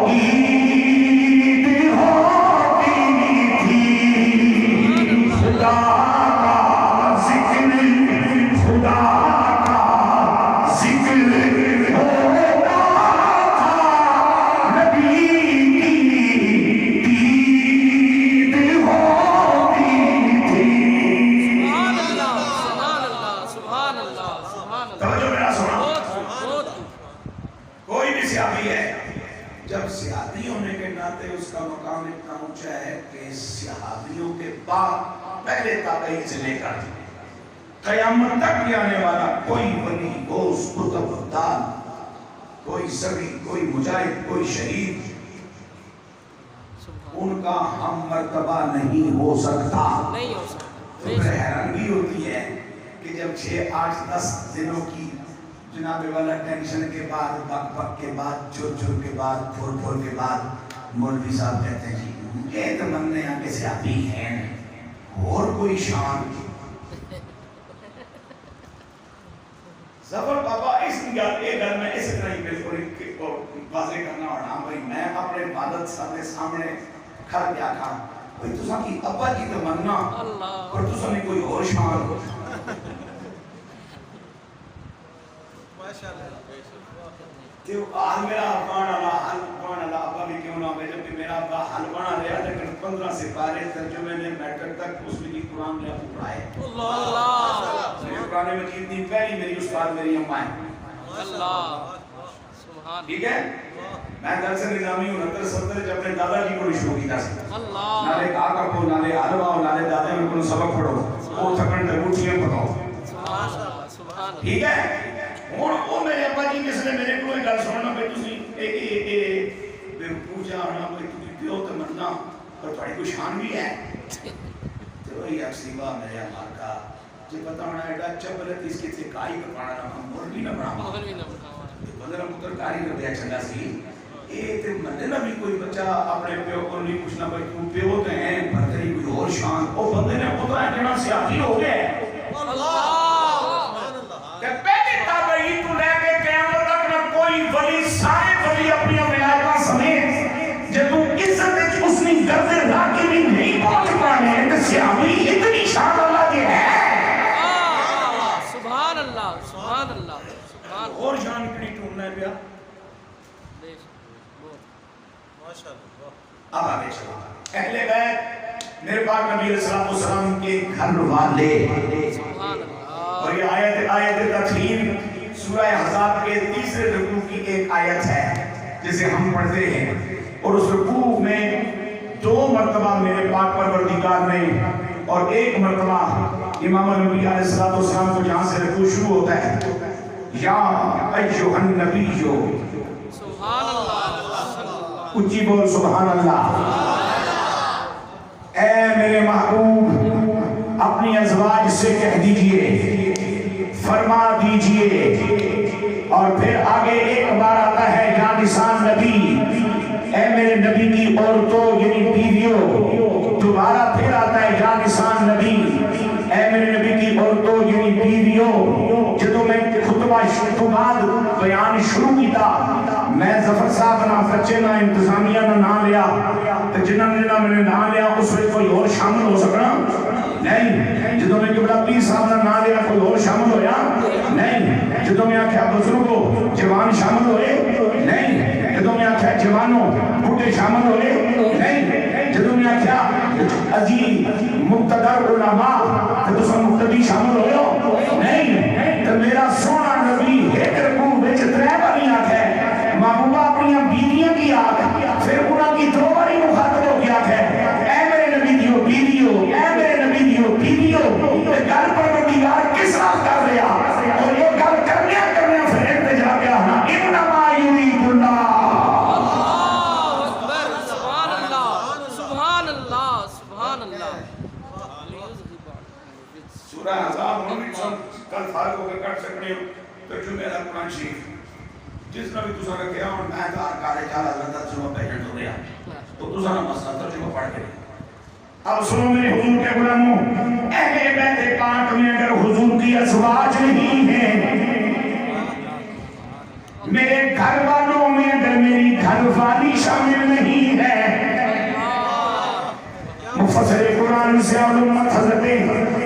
عید ہوتی تھی. خدا کا ذکر خدا کا ذکر جب صحابی ہونے کے ناطے اس کا مقام اتنا اونچا ہے کہ صحابیوں کے بعد پہلے تابعین سے لے کر قیامت تک بھی آنے والا کوئی ولی غوث قطب ابدال کوئی سبی کوئی مجاہد کوئی شہید ان کا ہم مرتبہ نہیں ہو سکتا. تو حیرانگی ہوتی ہے کہ جب 6 8 10 دنوں کی جناب والا ٹینشن کے بعد بک بک کے بعد چور کے بعد پھور کے بعد مولوی صاحب کہتے ہیں جی یہ تو مننے ہیں کہ صحابی ہیں اور کوئی شان. ظفر بابا اس گھر میں اس طرح ہی بالکل واضح کرنا اور ہاں بھائی میں اپنے عبادت سامنے کھڑ گیا تھا بھائی تساں کی ابا جی تو مننا اور تساں نے کوئی اور شان تو آج میرا افغان اللہ ابا بھی کیوں نہ ہوئے جبکہ میرا ابا حلوانہ رہا لیکن 15 سے 12 ترجمے نے میٹر تک اس میں قرآن نے پڑھائے. اللہ قرآن مجید کی پہلی میری استاد میری اماں ہے. اللہ سبحان ٹھیک ہے. میں درس نظامی 69-70 جب اپنے دادا جی کو شروع کیا سی. اللہ نالے کاکا کو نالے حلوا نالے دادے کو سبق پڑھو وہ تھکن تے مٹھیاں پکاؤ. سبحان ٹھیک ہے. ہن او میرے ابا جی جس نے میرے کو گل سننا پئی تسی اے بے پوجا ہونا پئی تسی پیو تے مننا پر تھوڑی کوئی شان بھی ہے. تو وہی اکسیبا میرے مار کا جے پتہ ہونا ایڈا چبلت اس کے تے کائی پکانا نہ مر بھی نہ بنا مگر بھی نہ بناوا بدر پتر کاری کر دیا چنگا سی. اے تے مننے نہ بھی کوئی بچہ اپنے پیو کو نہیں پوچھنا بھائی تو پیو تے ہیں پر تیری کوئی اور شان او بندے نے پتہ ہے جنا سیاسی ہو گیا کہ پہلی تابعی تو لے کے قیامت تک نہ کوئی ولی سارے ولی اپنی ولایت سمیت جب عزت وچ اس نے گرد راکی بھی نہیں پہنچ پانے تے سیاسی اتنی شان اللہ دی ہے. سبحان اللہ سبحان اللہ سبحان اور شان کڑی ٹوننا ہے پیا. اب آگے چلا اہل بیت میرے پاک نبی علیہ السلام کے گھر والے. سبحان اللہ اور یہ آیت تطہیر سورہ احزاب کے تیسرے رکوع کی ایک آیت ہے جسے ہم پڑھتے ہیں. اور اس رکوع میں 2 مرتبہ میرے پاک پروردگار نے اور 1 مرتبہ امام نبی علیہ السلام کو جہاں سے رکوع شروع ہوتا ہے یا ایھا النبی سبحان اللہ اچھی بول سبحان اللہ. اے میرے محبوب اپنی ازواج سے کہہ دیجئے فرما دیجئے. اور پھر آگے ایک بار آتا ہے یا نساء نبی اے میرے نبی کی عورتوں یعنی بیویوں. دوبارہ پھر آتا ہے یا نساء نبی اے میرے نبی کی عورتوں یعنی بیویوں. جدو میں خطبہ تو بعد بیان شروع کیتا میں ظفر صاحب نہ بچے نہ انتظامیہ نہ نام لیا تو جنہاں نے میں نے نام لیا اس میں کوئی اور شامل ہو سکنا نہیں. جدو میں قبلہ پیر صاحب نہ نام لیا کوئی اور شامل ہویا نہیں. جدو میں آکھیا بزرگوں جوان شامل ہوئے نہیں. جدو میں آکھیا جوانوں بوڑھے شامل ہوئے نہیں. جدو میں آکھیا عزیز مقتدر علماء تو تساں مقتدی شامل ہوئے ہو نہیں. تو میرا سونا نبی ایک رکوع وچ 3 باری آکھے محبوبہ اپنی بیویاں کی آگ پھر انہاں کی 2 باری مخاطب ہو گیا ہے اے میرے نبی دیو بیویوں اے میرے نبی دیو بیویوں. تے گل پروردگار کس طرح کر رہا اور یہ گل کرنے پھر ارتجا گیا انما یرید اللہ. اللہ اکبر سبحان اللہ سبحان اللہ سبحان اللہ. سورہ احزاب ہن وچ کل فارغ ہو کے کٹ سکنے ترجمے دا قرآن شریف جس نے بھی تساں رکھیا ہن میں تو کالے جالا لندا ترجمہ پہن ہو گیا تو تساں نہ مسئلہ ترجمہ پڑھ کے. اب سنو میرے حضور کے غلاموں اہل بیت پاک میں اگر حضور کی ازواج نہیں ہیں میرے گھر والوں میں اگر میری گھر والی شامل نہیں ہے مفسر قرآن سے علومت حضرت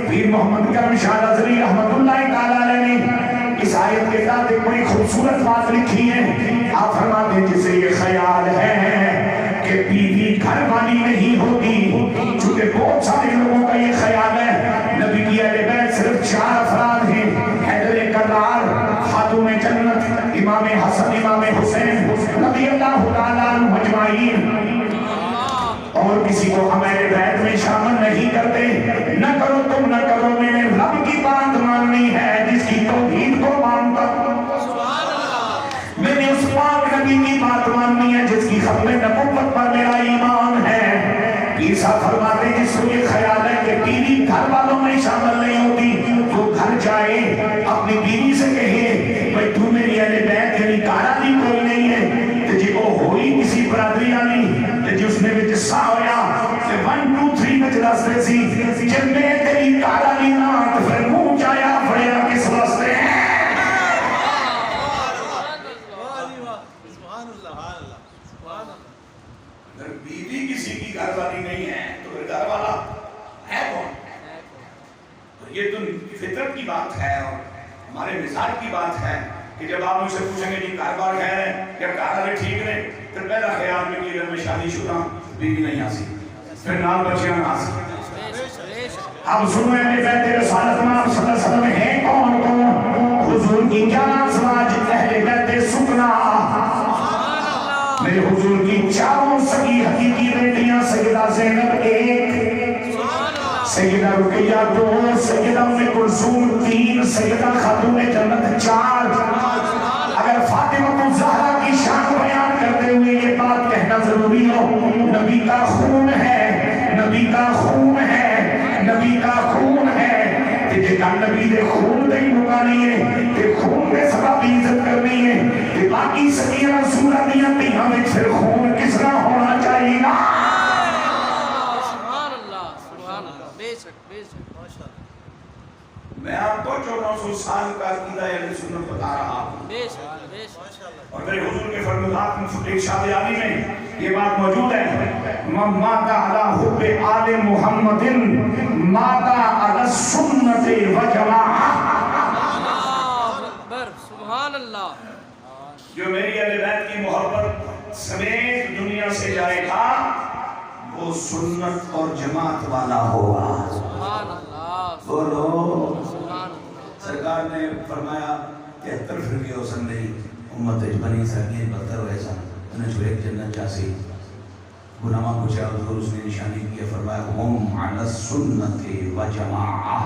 پیر محمد کرم شاہ نظری رحمت اللہ تعالیٰ علیہ نے اس آیت کے ساتھ ایک بڑی خوبصورت بات لکھی ہے. آپ فرماتے ہیں جسے یہ خیال ہے کہ بیوی گھر والی نہیں ہوتی چونکہ بہت سارے لوگوں کا یہ خیال ہے نبی کی اہل بیت صرف 4 افراد ہیں حیدر کرار خاتون جنت امام حسن امام حسین رضی اللہ تعالیٰ عنہ اجمعین. اور کسی کو ہمارے بیت میں شامل نہیں کرتے. نہ کرو تم نہ کرو میں نے رب کی بات ماننی ہے جس کی توحید کو مانتا میں نے اس پاک نبی کی بات ماننی ہے جس کی ختم نبوت پر میرا ایمان ہے. عیسیٰ فرماتے جس کو یہ خیال ہے کہ بیوی گھر والوں میں شامل نہیں ہوتی وہ گھر جائے اپنی بیوی سے کہے بھائی تو میری اہل بیت یعنی کارا دی کوئی نہیں ہے تو جی وہ ہوئی کسی برادری آنی تو جی اس نے بھی جسا ہویا کہ 1 2 3 میں جلستے سی جب میں تیری کارا لینا تو پھر منہ جایا پڑیا کس واسطے ہیں. اگر بیوی کسی کی گھر والی نہیں ہے تو پھر گھر والا ہے کون؟ یہ تو فطرت کی بات ہے اور ہمارے مزاج کی بات ہے کہ جب آپ مجھ سے پوچھیں گے جی کاروبار خیر ہے یا گھر والے ٹھیک نے پھر پہلا خیال میں کہ اگر میں شادی شدہ بیوی نہیں آسی پھر نام بچیاں نہ آسی. اب سنو اہل بیت رسالت میں آپ صلی اللہ علیہ وسلم ہیں کون؟ 11 ازواج اہل بیت سکنا، میرے حضور کی چاروں سگی حقیقی بیٹیاں سیدہ زینب 1، سیدہ رقیہ 2، سیدہ ام کلثوم 3، سیدہ خاتون جنت 4۔ اگر فاطمہ الزہرا کی شان بیان کرتے ہوئے یہ بات کہنا ضروری ہو، نبی کا خون ہے، نبی کا خون ہے، نبی کا خون ہے، تے جا نبی دے خون دے مکانی ہے، تے خون دے سبب عزت کرنی ہے، تے باقی سکیرہ سورہ دیاں تیہاں میں پھر خون کس طرح ہونا چاہیے نا؟ سبحان اللہ، سبحان اللہ، بے شک بے شک، میں آپ کو 1400 سال کا عقیدہ اہل سنت بتا رہا ہوں، بے شک بے شک، اور میرے حضور کے فرمودات میں ارشاد عالی میں یہ بات موجود ہے، من مات علی حب آل محمد مات علی سنت و جماعہ۔ اللہ اکبر، سبحان اللہ، جو میری اہل بیت کی محبت سمیت دنیا سے جائے گا وہ سنت اور جماعت والا ہوگا۔ سبحان اللہ، بولو، سبحان اللہ، سرکار نے فرمایا 73 فرقے ہو سن رہی امت بنی اسرائیل بدتر ہوئے سن، انہیں جو ایک جنت جاسی گناہاں پوچھا حضور اس نے نشانی کیا، فرمایا ہم علی سنت و جماعہ،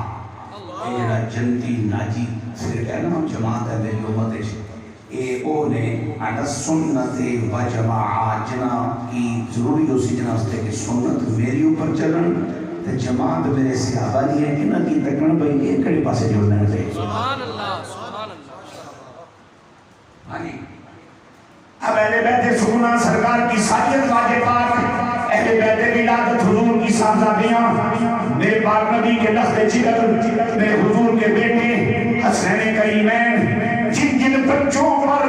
یہ جڑا جنتی ناجی پھر کہنا ہم جماعت ہے میری امت ہے، اے او نے علی سنت و جماعہ، جنا کی ضروری ہو سی جنا اس کہ سنت میری اوپر چلن تے جماعت میرے صحابہ دی ہے، انہاں کی تکن بھئی یہ کڑے پاسے جوڑنا ہے۔ سبحان اللہ، سبحان اللہ، اب اہل بیت سکنا سرکار کی سائیت واجب پاک، اہل بیت ولادت حضور کی صاحبزادیاں، میرے پاک نبی کے لخت جگر، میرے حضور کے بیٹے حسین کریمین، جن جن بچوں پر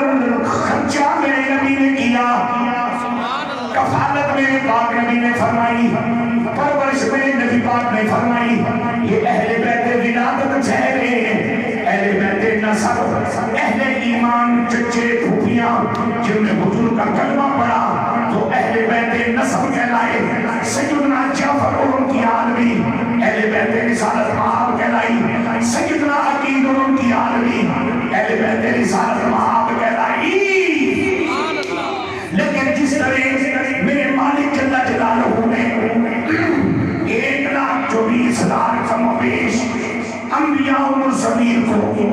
خرچہ میرے نبی نے کیا، کفالت میرے پاک نبی نے فرمائی، پرورش میرے نبی پاک نے فرمائی، یہ اہل بیت ولادت ٹھہرے، اہل بیت نسب، اہل ایمان چچے پھوپھیاں جن نے حضور کا کلمہ پڑھا تو اہل بیت نسب کہلائے، سیدنا جعفر اور ان کی آل بھی اہل بیت رسالت مآب کہلائی، سیدنا عقیل اور ان کی آل بھی اہل بیت رسالت مآب کہلائی۔ لیکن جس طرح میرے مالک جل جلالہ نے 1,24,000 کم و بیش انبیاء و مرسلین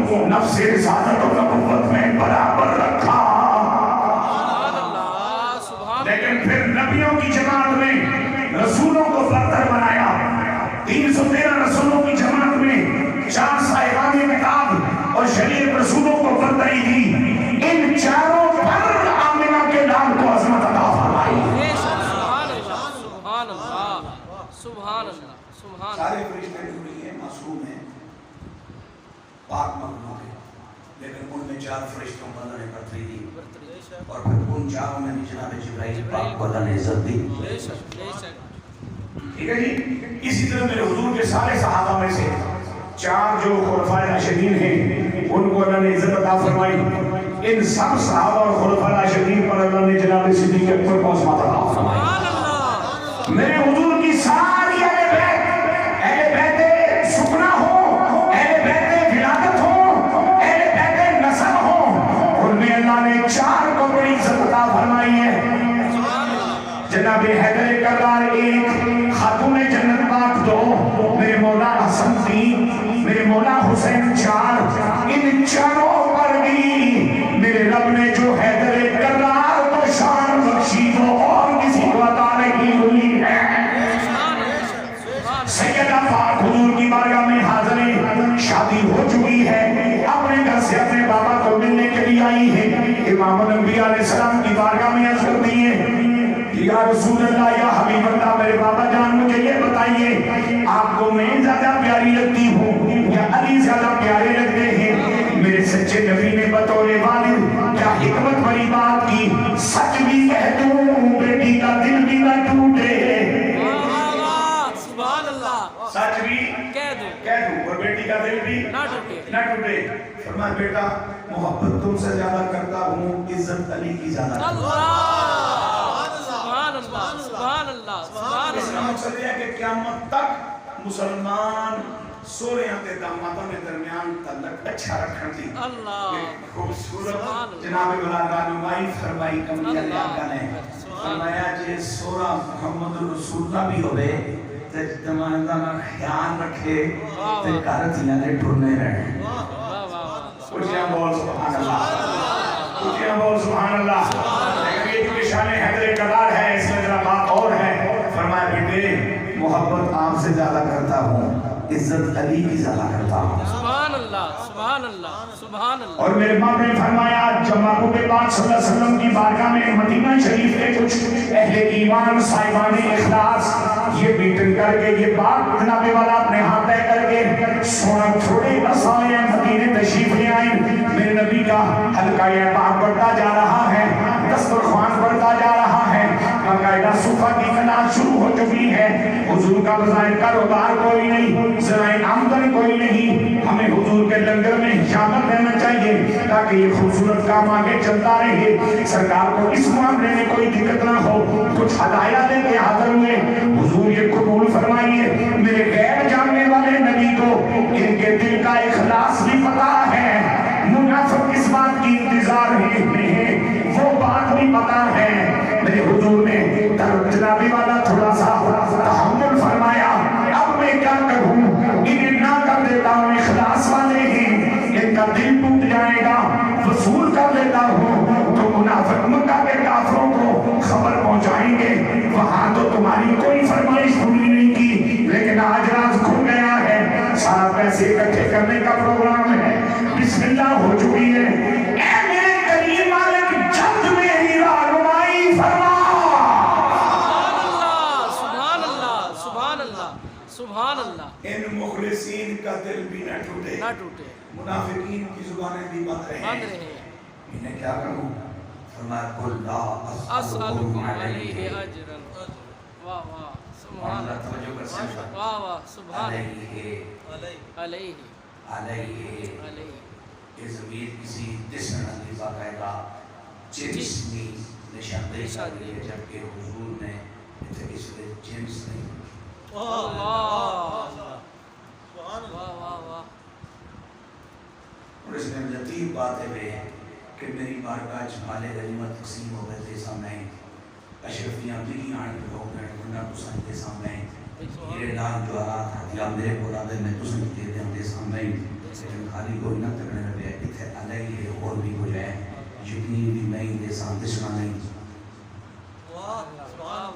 کو نفس رسالت و نبوت میں برابر رکھا، لیکن پھر نبیوں کی جماعت میں رسولوں کو برتر بنایا، 313 رسولوں کی جماعت میں 4 صاحبان کتاب اور شریعت رسولوں کو برتری دی، ان چاروں پر آمنہ کے نام کو عظمت عطا فرمائی۔ سبحان اللہ، سبحان اللہ، سبحان اللہ، سبحان اللہ، سارے فرشتے ڈوری ہیں، معصوم ہیں، پاک مخلوق ہیں، لیکن ان میں 4 فرشتوں کو اللہ نے برتری دی، اور پھر ان چاروں میں جناب جبرائیل پاک کو اللہ نے عزت دی۔ بے شک بے شک، ٹھیک ہے جی، اسی طرح میرے حضور کے سارے صحابہ میں سے 4 جو خلفائے راشدین ہیں ان کو اللہ نے عزت عطا فرمائی، ان سب صحابہ اور خلفائے راشدین پر اللہ نے جناب صدیق اکبر کو عظمت عطا فرمائی۔ میرے حضور کی ساری اہل بیت سکنا ہو، اہل بیت ولادت ہو، اہل بیت نسب ہو، ان میں اللہ نے 4 کو بڑی عزت عطا فرمائی ہے۔ جناب حیدر کرار 1، خاتون جنت پاک 2، میرے مولا حسن 3، میرے مولا حسین 4، ان چاروں پر بھی میرے رب نے جو حیدر کرار کو شان بخشی وہ اور کسی کو عطا نہیں ہوئی ہے۔ سیدہ پاک حضور کی بارگاہ میں حاضر ہیں، شادی ہو چکی ہے، اپنے گھر سے اپنے بابا کو ملنے کے لیے آئی ہے، امام الانبیاء علیہ السلام کی بارگاہ میں عرض کرتی ہے، یا رسول اللہ، یا حبیب اللہ، میرے بابا جان مجھے یہ بتائیے آپ کو میں زیادہ پیاری لگتی ہوں یا علی زیادہ پیارے لگتے ہیں؟ میرے سچے نبی نے بطور والد کیا حکمت بڑی بات کی، سچ بھی کہہ دوں بیٹی کا دل بھی نہ ٹوٹے، سبحان اللہ، سچ بھی کہہ دوں اور بیٹی کا دل بھی نہ ٹوٹے، نہ ٹوٹے۔ فرمایا بیٹا محبت تم سے زیادہ کرتا ہوں، عزت علی کی زیادہ کرتا ہوں۔ سبحان اللہ، سبحان اللہ، سبحان اس کا اللہ، مقصد یہ ہے کہ قیامت تک مسلمان سوریاں تے داماداں دے درمیان تعلق اچھا رکھن دی اللہ خوبصورت جناب والا رہنمائی فرمائی کملی علیہ آقا نے فرمایا جے سورہ محمد رسول اللہ بھی ہوئے تے تمام دا خیال رکھے تے کارتیاں نے ٹھرنے رہے اچھا بول سبحان اللہ اچھا بول سبحان اللہ لیکن یہ جو شان حیدر قرار ہے اس میں ذرا بات اور ہے فرمایا بیٹے محبت آپ سے زیادہ کرتا ہوں عزت علی کی زیادہ کرتا ہوں سبحان اللہ سبحان اللہ سبحان اللہ اور میرے باپ نے فرمایا جب محبوب پاک صلی اللہ علیہ وسلم کی بارگاہ میں مدینہ شریف کے کچھ اہل ایمان صاحبان اخلاص یہ میٹنگ کر کے یہ بات جناب والا اپنے ہاتھ طے کر کے سونا تھوڑے عرصے مدینے تشریف لے آئے میرے نبی کا حلقہ احباب بڑھتا جا رہا ہے دسترخوان بڑھتا جا رہا ہے باقاعدہ صفحہ کی قناعت شروع ہو چکی ہے حضور کا بظاہر کاروبار کوئی نہیں ذرائع آمدن کوئی نہیں ہمیں حضور کے لنگر میں شامل رہنا چاہیے تاکہ یہ خوبصورت کام آگے چلتا رہے سرکار کو اس معاملے میں کوئی دقت نہ ہو کچھ ہدایات دے کے حاضر ہوئے حضور یہ قبول فرمائیے میرے غیر جاننے والے نبی کو ان کے دل کا اخلاص بھی پتا ہے منافق کس بات کی انتظار ہے وہ بات بھی پتا ہے میرے حضور نے جنابی والا تھوڑا سا تحمل فرمایا اب میں کیا کروں انہیں نہ کر دیتا ہوں اخلاص والے ہیں ان کا دل ٹوٹ جائے گا وصول کر دیتا ہوں تو منافق مکہ کے کافروں کو خبر پہنچائیں گے وہاں تو تمہاری کوئی فرمائش پوری نہیں کی لیکن آج راز کھل گیا ہے سارا پیسے اکٹھے کرنے کا پروگرام ہے بسم اللہ ہو چکی ہے اے میرے کریم مالک جلد میری رہنمائی فرما سبحان اللہ ان مخلصین کا دل بھی نہ ٹوٹے منافقین کی زبانیں بھی بند رہے انہیں کیا کروں فرمایا قل لا اسألکم علیہ اجرا واہ واہ سبحان اللہ توجہ کر سکتا واہ واہ سبحان علیہ علیہ یہ ضمیر کسی ڈکشنری باقاعدہ جنسنی نشاندہی کری ہے جبکہ حضور نے اس میں جنس نہیں واہ واہ اور اس میں لطیف بات ہے کہ میری بارگاہ جمال غنیمت تقسیم ہو گئے تھے سامنے اشرفیاں دلی آنے کے لوگ ہیں ورنہ تسان کے سامنے میرے لال جو آرات ہتھیاں میرے کو لادے میں تسان کے دے ہم دے سامنے لیکن خالی کوئی نہ تکنے رہے اتھے علیہ اور بھی ہو جائے یقین بھی میں دے سام دسنا نہیں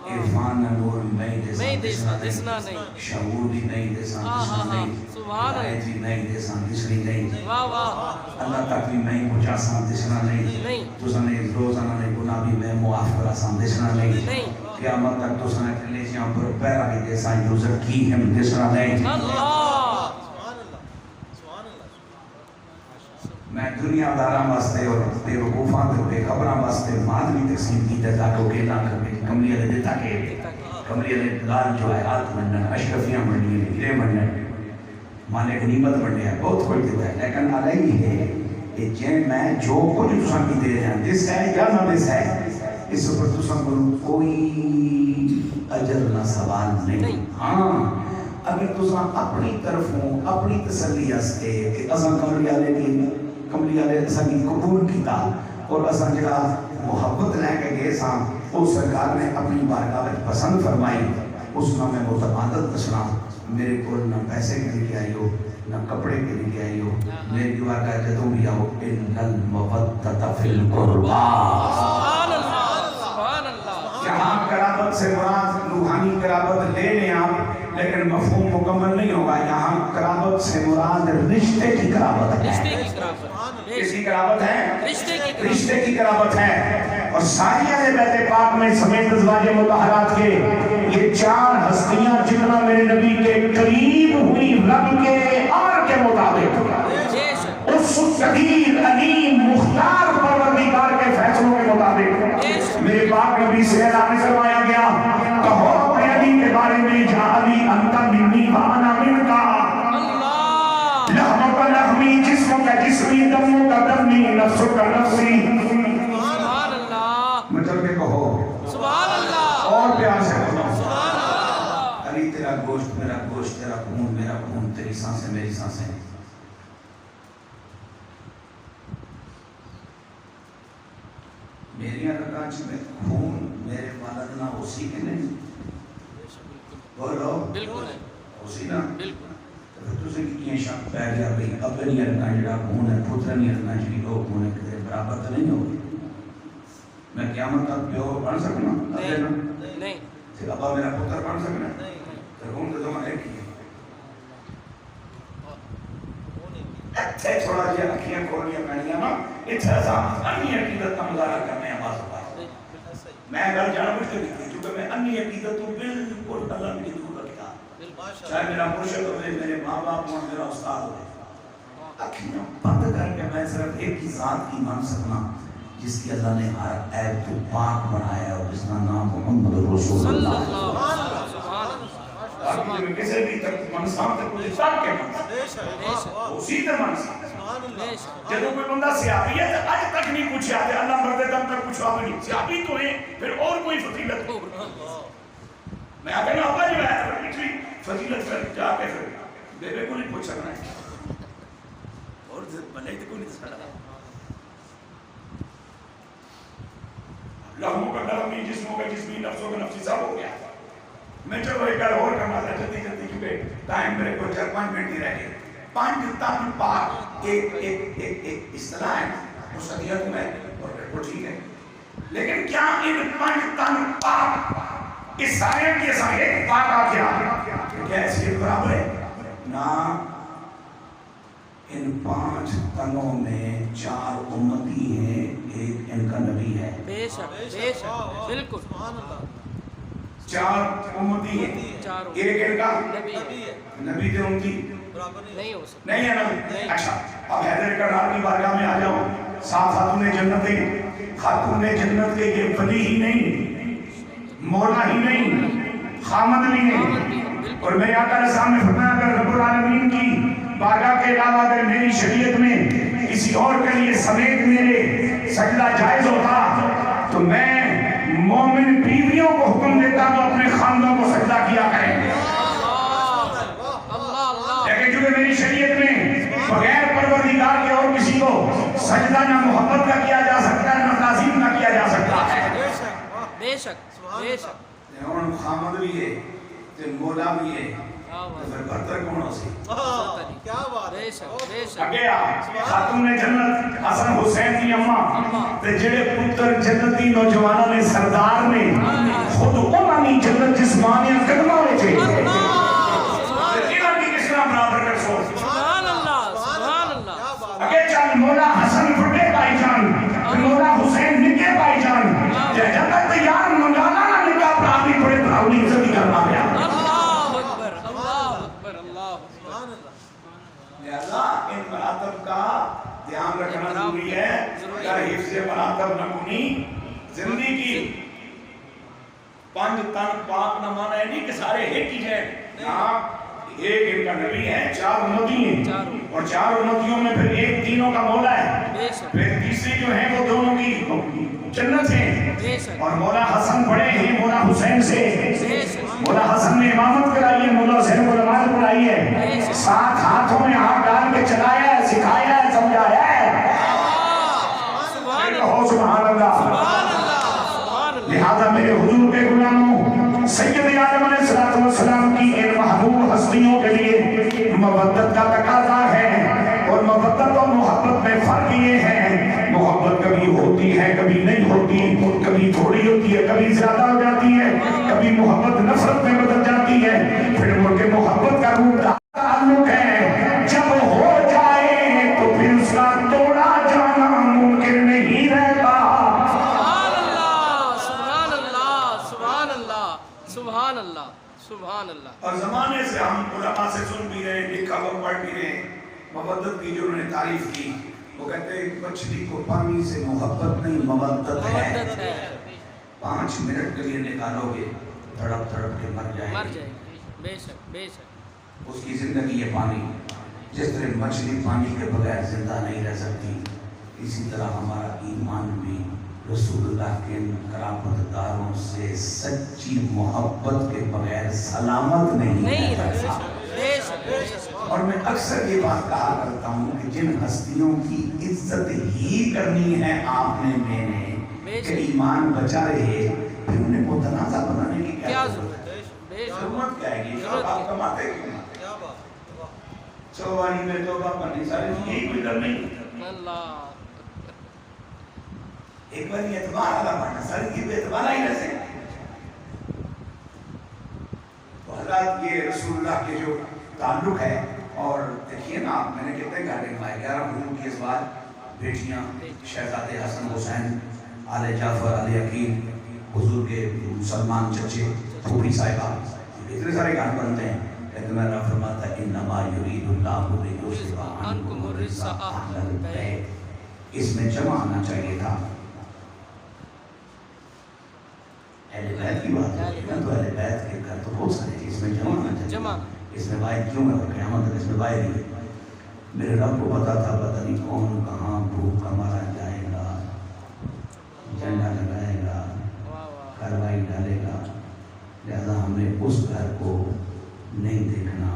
عرفان نور میں دے سام دسنا نہیں شعور بھی میں دے سام دسنا نہیں ہدایت بھی میں دے سام دسنی نہیں اللہ تک بھی میں پہنچا سام دسنا نہیں تو سنے روزانہ نے گناہ بھی میں معاف کرا سام دسنا نہیں قیامت تک تو سنے کلیسیاں پر پیرا بھی دے سام یوزر کی ہم دسنا نہیں میں دنیا داراں واسطے اور بے وقوفاں تے بے خبراں واسطے مال بھی تقسیم کیتا تاکہ کہ نہ کر کملی علیہ دیتا کہ کملی علیہ لال جو ہے آت منن اشرفیاں منن ہیرے منن مالے غنیمت بننے بہت کچھ دیتا ہے لیکن علیہ ہے کہ جن میں جو کچھ تساں کی دے رہے ہیں دس ہے یا نہ دس ہے اس پر تساں کو کوئی اجر نہ سوال نہیں ہاں اگر تساں اپنی طرفوں اپنی تسلی ہستے کہ اساں کملی علیہ کی کملی علیہ سنگی قبول کیتا اور اساں جڑا محبت لے کے گئے ساں اس سرکار نے اپنی بارگاہ میں پسند فرمائی اس میں میں متعدد دسنا میرے کو نہ پیسے کے لیے آئی ہو نہ کپڑے کے لیے آئی ہو میری بارگاہ جدوں بھی آؤ ان المودۃ فی القربى یہاں قرابت سے مراد روحانی قرابت لے لیں آپ لیکن مفہوم مکمل نہیں ہوگا یہاں قرابت سے مراد رشتے کی قرابت ہے کس کی قرابت ہے رشتے کی قرابت ہے اور ساری اہل بیت پاک میں سمیت ازواج مطہرات کے یہ چار ہستیاں جتنا میرے نبی کے قریب ہوئی رب کے امر کے مطابق اس قدیر علیم مختار پروردگار کے فیصلوں کے مطابق میرے پاک نبی سے اعلان فرمایا گیا کہو اپنے علی کے بارے میں جا علی انت منی وانا منکا لحمک لحمی جسم کا جسمی دموں کا دمی نفس کا نفسی سبحان اللہ مطلب کہ کہو سبحان اللہ اور پیار سے کہو علی تیرا گوشت میرا گوشت تیرا خون میرا میرا خون تیری سانسیں میری سانسیں. میری رکعت میں خون میرے والد نہ اسی کے نہیں بولو بالکل ہے اسی نا بالکل تسی کی شک پہ گیا بھئی اب نہیں رکھنا جڑا خون ہے پتر نہیں رکھنا جڑی وہ خون ہے کہ برابر تو نہیں ہوگی. میں قیامت تک پیو بن سکنا ابے نا نہیں پھر ابا میرا پتر بن سکنا تو خون تو تمہارے کی ہے. اچھے تھوڑا جی اکھیاں کھولیاں پہنیاں نا اتھا سا انی عقیدت کا مظاہرہ کرنے ہیں بعض اوقات. میں گل جان بوجھ کے نہیں کیونکہ میں انی عقیدت تو بالکل اللہ کی دور رکھتا. چاہے میرا مرشد ہوئے میرے ماں باپ ہوں میرا استاد ہوئے اکھیاں بند کر کے میں صرف ایک ہی ذات کی مان سکنا جس کی اللہ نے ہر عیب کو پاک بنایا اور جس کا نام محمد رسول اللہ. باقی جو کسی بھی تک منصاب تک مجھے ساتھ کے منصاب اسی تک منصاب جدو کوئی بندہ سیابی ہے تو آج تک نہیں پوچھا ہے اللہ مردے دم تک پوچھا بھی نہیں سیابی تو ہے پھر اور کوئی فضیلت ہو. میں آگے نا ابا جو ہے تو پچھلی فضیلت کر جا کے پھر بیبے کو نہیں پوچھ سکنا ہے اور بھلے تو کوئی نہیں سکتا. لہموں کا لہمی جسموں کا جسمی نفسوں کا نفسی سب ہو گیا. میں چلو ایک گل اور کرنا تھا جلدی جلدی کیونکہ ٹائم میرے کو 4-5 منٹ ہی رہ گئے. 5 تن پاک ایک اصطلاح ہے وہ صدیت میں اور وہ ٹھیک ہے لیکن کیا ان 5 تن پاک اس سارے کی ایسا ایک پاک آ گیا کیا حیثیت برابر ہے نا. ان 5 تنوں میں 4 امتی ہیں ایک ان کا نبی ہے. بے شک بالکل 4 امتی ہیں ایک ان کا نبی تھے امتی نہیں ہو سکتا نہیں ہے نا. اچھا اب حیدر کرار کی بارگاہ میں آ جاؤ. 7 خاتون جنتیں خاتون جنت کے یہ ولی ہی نہیں مولا ہی نہیں خامد بھی نہیں. اور میرے آقا نے سامنے فرمایا اگر رب العالمین کی بارگاہ کے علاوہ اگر میری شریعت میں کسی اور کے لیے سمیت میرے سجدہ جائز ہوتا تو میں مومن بیویوں کو حکم دیتا تو اپنے خاندوں کو سجدہ کیا کریں. لیکن چونکہ میری شریعت میں بغیر پروردگار کے اور کسی کو سجدہ نہ محبت کا کیا جا سکتا ہے نہ تعظیم نہ کیا جا سکتا ہے. بے شک بے شک اور خامد بھی ہے تے مولا بھی ہے تو پھر برتر کون ہو سی. کیا بات ہے. بے شک بے شک اگے آ خاتون جنت حسن حسین کی اماں تے جڑے پتر جنتی نوجوانوں نے سردار نے خود انہاں نے جنت جسمانی قدماں وچ برابر کر سو. سبحان اللہ اگے چل مولا حسن بڑے بھائی جان مولا حسین نکے بھائی جان جنت یار منگانا نہ نکا پراوی بڑے پراوی عزت کرنا پیا. اللہ اکبر اللہ سبحان اللہ. لہذا ان مراتب کا دھیان رکھنا ضروری ہے اگر حفظ مراتب نہ کنی زندگی 5 تن پاک نہ مانا ہے نہیں کہ سارے ایک ہی ہیں. ایک ان کا نبی ہے 4 امتی ہیں اور 4 امتیوں میں پھر ایک تینوں کا مولا ہے پھر تیسری جو ہیں وہ دونوں کی جنت ہیں اور مولا حسن بڑے ہیں مولا حسین سے. مولا حسن نے امامت کرائی ہے مولا حسین کو نماز پڑھائی ہے 7 ہاتھوں میں ہاتھ ڈال کے چلایا ہے سکھایا ہے سمجھایا ہے. سبحان اللہ. لہذا میرے حضور کے غلاموں سید عالم علیہ السلام کی ان محبوب ہستیوں کے لیے محبت کا تقاضا ہے اور محبت اور محبت میں فرق یہ ہے محبت کبھی ہوتی ہے کبھی نہیں ہوتی کبھی تھوڑی ہوتی ہے کبھی زیادہ ہو جاتی ہے کبھی محبت نفرت میں بدل جاتی ہے پھر مڑ کے محبت کا روپ تعلق ہے جب ہو جائے تو پھر اس کا توڑا جانا ممکن نہیں رہتا. سبحان اللہ سبحان اللہ. اور زمانے سے ہم علماء سے سن بھی رہے لکھا ہوا پڑھ بھی رہے محبت کی جو انہوں نے تعریف کی وہ کہتے ہیں مچھلی کو پانی سے محبت نہیں مودت ہے. 5 منٹ کے لیے نکالو گے تڑپ تڑپ کے مر جائے گی. بے شک بے شک. اس کی زندگی ہے پانی. جس طرح مچھلی پانی کے بغیر زندہ نہیں رہ سکتی اسی طرح ہمارا ایمان بھی رسول اللہ کے قرابت داروں سے سچی محبت کے بغیر سلامت نہیں رہ سکتا. اور میں اکثر یہ بات کہا کرتا ہوں کہ جن ہستیوں کی عزت ہی کرنی ہے آپ نے میں نے کہ ایمان بچا رہے، پھر انہیں متنازع بنانے کی کیا ضرورت ہے؟ ضرورت کیا ہے گی؟ آپ کماتے کیوں؟ چوباری میں توبہ کرنی سارے یہی کوئی در نہیں، اللہ ایک بار یہ اعتبار اللہ پڑھنا سارے کی بے اعتبارہ ہی رہتے ہیں۔ تو حضرات یہ رسول اللہ کے جو تعلق ہے، اور دیکھیے نا آپ، میں نے کتنے گھاٹے کمائے، 11 بھائیوں کی ازواج، بیٹیاں، شہزادے حسن حسین، آل جعفر، آل عقیل، حضور کے مسلمان چچے، پھوپھی صاحبہ، اتنے سارے گھاٹ بنتے ہیں، لیکن میں رب فرماتا ہے انما یرید اللہ لیذھب عنکم الرجس اہل البیت، اس میں جمع آنا چاہیے تھا۔ اہل بیت کی بات ہے نا، تو اہل بیت کے گھر تو بہت سارے، اس میں جمع آنا چاہیے، اس میں باہر کیوں ہے؟ قیامت تک اس میں باہر ہی ہے۔ میرے رب کو پتا تھا پتہ نہیں کون کہاں بھوکا مارا جائے گا، جھنڈا لگائے گا، کارروائی ڈالے گا، لہذا ہم نے اس گھر کو نہیں دیکھنا،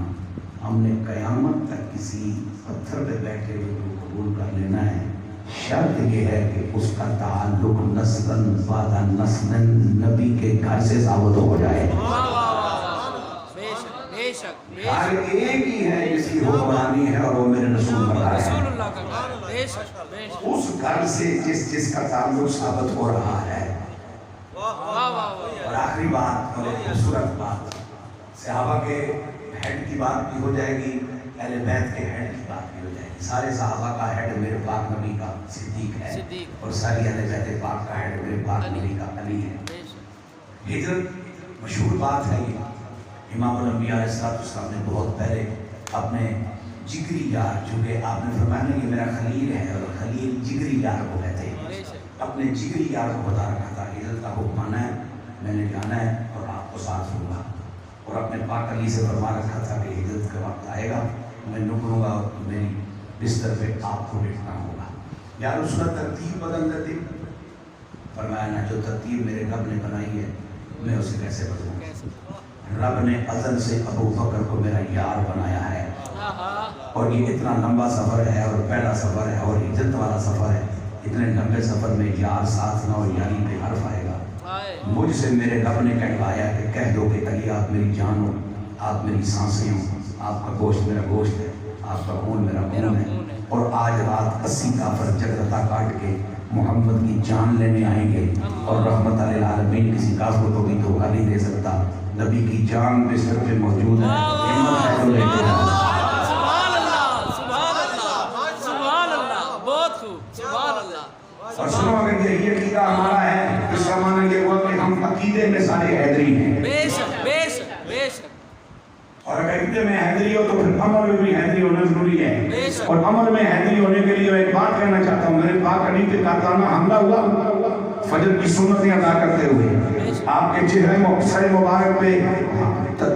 ہم نے قیامت تک کسی پتھر پہ بیٹھے ہوئے کو قبول کر لینا ہے۔ شرط یہ ہے کہ اس کا تعلق نسلاً بعد نسلاً نبی کے گھر سے ثابت ہو جائے۔ ہر ایک ہی ہے جس کی حکمرانی ہے اور وہ میرے رسول کا گھر ہے، اس گھر سے جس کا تعلق ثابت ہو رہا ہے۔ اور آخری بات، اور ایک خوبصورت بات، صحابہ کے ہیڈ کی بات بھی ہو جائے گی، اہل بیت کے ہیڈ کی بات بھی ہو جائے گی۔ سارے صحابہ کا ہیڈ میرے پاک نبی کا صدیق ہے، اور ساری اہل بیت پاک کا ہیڈ میرے پاک نبی کا علی ہے۔ ہجرت مشہور بات ہے، یہ امام الانبیاء علیہ السلام نے بہت پہلے اپنے جگری یار، چونکہ آپ نے فرمایا کہ میرا خلیل ہے، اور خلیل جگری یار کو کہتے ہیں، اپنے جگری یار کو بتا رکھا تھا ہجرت کا حکم آنا ہے، میں نے جانا ہے اور آپ کو ساتھ ہوں گا، اور اپنے پاک علی سے فرما رکھا تھا کہ ہجرت کا وقت آئے گا، میں نکلوں گا اور میری بستر پہ آپ کو بیٹھنا ہوگا۔ یار اس کا ترتیب بدل دیتی، فرمایا نا جو ترتیب میرے رب نے بنائی ہے میں اسے کیسے بدلوں؟ رب نے ازل سے ابو بکر کو میرا یار بنایا ہے، اور یہ اتنا لمبا سفر ہے اور پہلا سفر ہے اور ہجرت والا سفر ہے، اتنے لمبے سفر میں یار ساتھ نہ اور یاری پہ حرف آئے گا۔ مجھ سے میرے رب نے کہوایا کہ کہہ دو کہ علی آپ میری جان ہو، آپ میری سانسیں ہو، آپ کا گوشت میرا گوشت ہے، آپ کا خون میرا خون ہے، اور آج رات 80 کافر جگرتا کاٹ کے محمد کی جان لینے آئیں گے، اور رحمت للعالمین کسی کافر کو بھی دھوکہ نہیں دے سکتا، نبی کی جان بستر پہ موجود ہے، ہمت ہے تو لے کے جاؤ۔ سبحان اللہ، سبحان اللہ، سبحان اللہ، بہت خوب، سبحان اللہ۔ اور سنو، اگر یہ عقیدہ ہمارا ہے، اس کا معنی یہ ہوا کہ ہم عقیدے میں سارے حیدری ہیں، بے شک بے شک بے شک، اور اگر عقیدے میں حیدری ہو تو پھر عمل میں بھی حیدری ہونا ضروری ہے، اور عمل میں حیدری ہونے کے لیے ایک بات کہنا چاہتا ہوں، میرے پاک علی پہ قاطعانہ حملہ ہوا فجر کی سنتیں ادا کرتے ہوئے، آپ کے چہرے سر مبارک پہ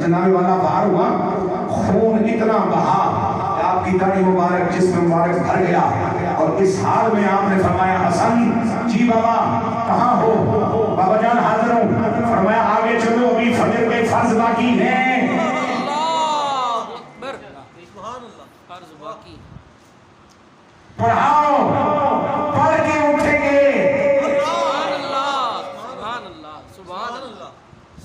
جناب والا بار ہوا، خون اتنا بہا کہ آپ کی داڑھی مبارک جسم مبارک بھر گیا، اور اس حال میں آپ نے فرمایا حسن جی بابا کہاں ہو؟ بابا جان حاضر ہوں۔ فرمایا آگے چلو، ابھی فجر کے فرض باقی ہیں، اللہ اکبر، سبحان اللہ، فرض باقی، پڑھاؤ، پڑھ کے اٹھیں گے۔ سبحان اللہ، سبحان اللہ، سبحان اللہ،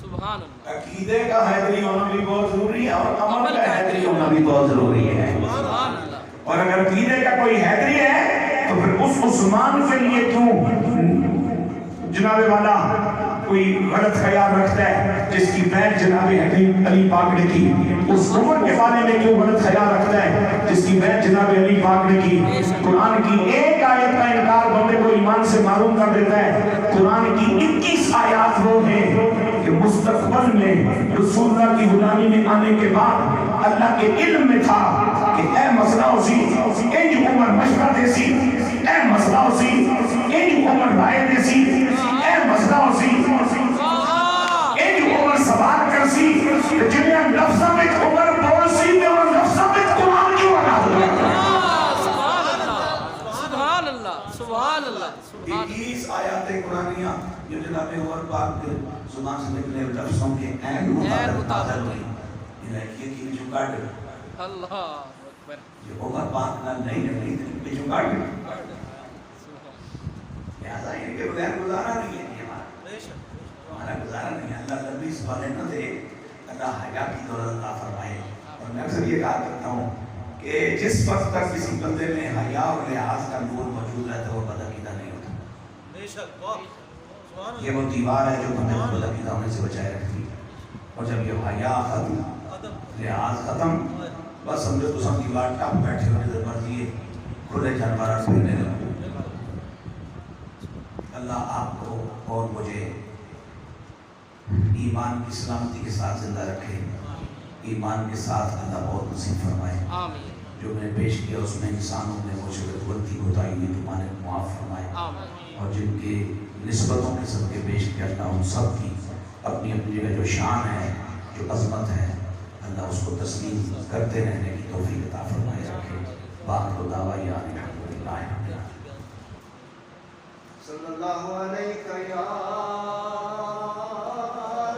سبحان اللہ، عقیدے کا حیدری ہونا بھی بہت ضروری ہے، اور عمل کا حیدری ہونا بھی بہت ضروری ہے۔ سبحان اللہ، اور اگر عقیدے کا کوئی حیدری ہے تو پھر اس عثمان کے لیے کیوں جناب والا کوئی غلط خیال رکھتا ہے جس کی بیعت جناب علی پاک نے کی؟ اس عمر کے بارے میں کیوں غلط خیال رکھتا ہے جس کی بیعت جناب علی پاک نے کی؟ قرآن کی ایک آیت کا انکار بندے کو ایمان سے معروم کر دیتا ہے۔ قرآن کی 21 آیات وہ ہیں کہ مستقبل میں رسول اللہ کی غلامی میں آنے کے بعد اللہ کے علم میں تھا کہ اے مسئلہ اسی انج عمر مشورہ دیسی، اے مسئلہ اسی انج عمر رائے دیسی، اے مسئلہ اسی انج عمر سوال کرسی، جنہیں لفظہ میں عمر بولسی میں اور لفظہ میں قرآن کی وقت سبحان اللہ، سبحان اللہ، سبحان اللہ، سبحان اللہ، 21 آیات قرآنیہ جو جناب عمر پاک کے زبان سے نکلے لفظوں کے عین مطابق نازل ہوئی، یہ جو گاڑ اللہ اکبر یہ ہوگا بات نہ نہیں لگی دل پہ جو گاڑی لہذا ان کے بغیر گزارا نہیں ہے ہمارا گزارا نہیں ہے. اللہ لمبی سوالے نہ دے, اللہ حیا کی دولت عطا فرمائے. اور میں اکثر یہ کہا کرتا ہوں کہ جس وقت تک کسی بندے میں حیا اور لحاظ کا نور موجود رہتا ہے وہ بدعقیدہ نہیں ہوتا. یہ وہ دیوار ہے جو بندے کو بدعقیدہ ہونے سے بچائے رکھتی ہے. اور جب یہ حیا ختم, لحاظ ختم, بس سمجھو تو سب دیوار ٹاپ بیٹھے ہونے سے مرضی ہے کھلے جانورات پھرنے لگو. اللہ آپ کو اور مجھے ایمان کی سلامتی کے ساتھ زندہ رکھے. ایمان کے ساتھ اللہ بہت نصیب فرمائے. آمین. جو میں نے پیش کیا اس میں انسانوں نے مجھے غلطی کوتاہی ہوئی تو مانے معاف فرمائے. آمین. اور جن کے نسبتوں کے سب کے پیش کیا اللہ ان سب کی اپنی اپنی جگہ جو شان ہے, جو عظمت ہے, اللہ اس کو تسلیم کرتے رہنے کی توفیق عطا فرمائے رکھے. باقی دعویٰ یا الحمدللہ. صلی اللہ علیہ یا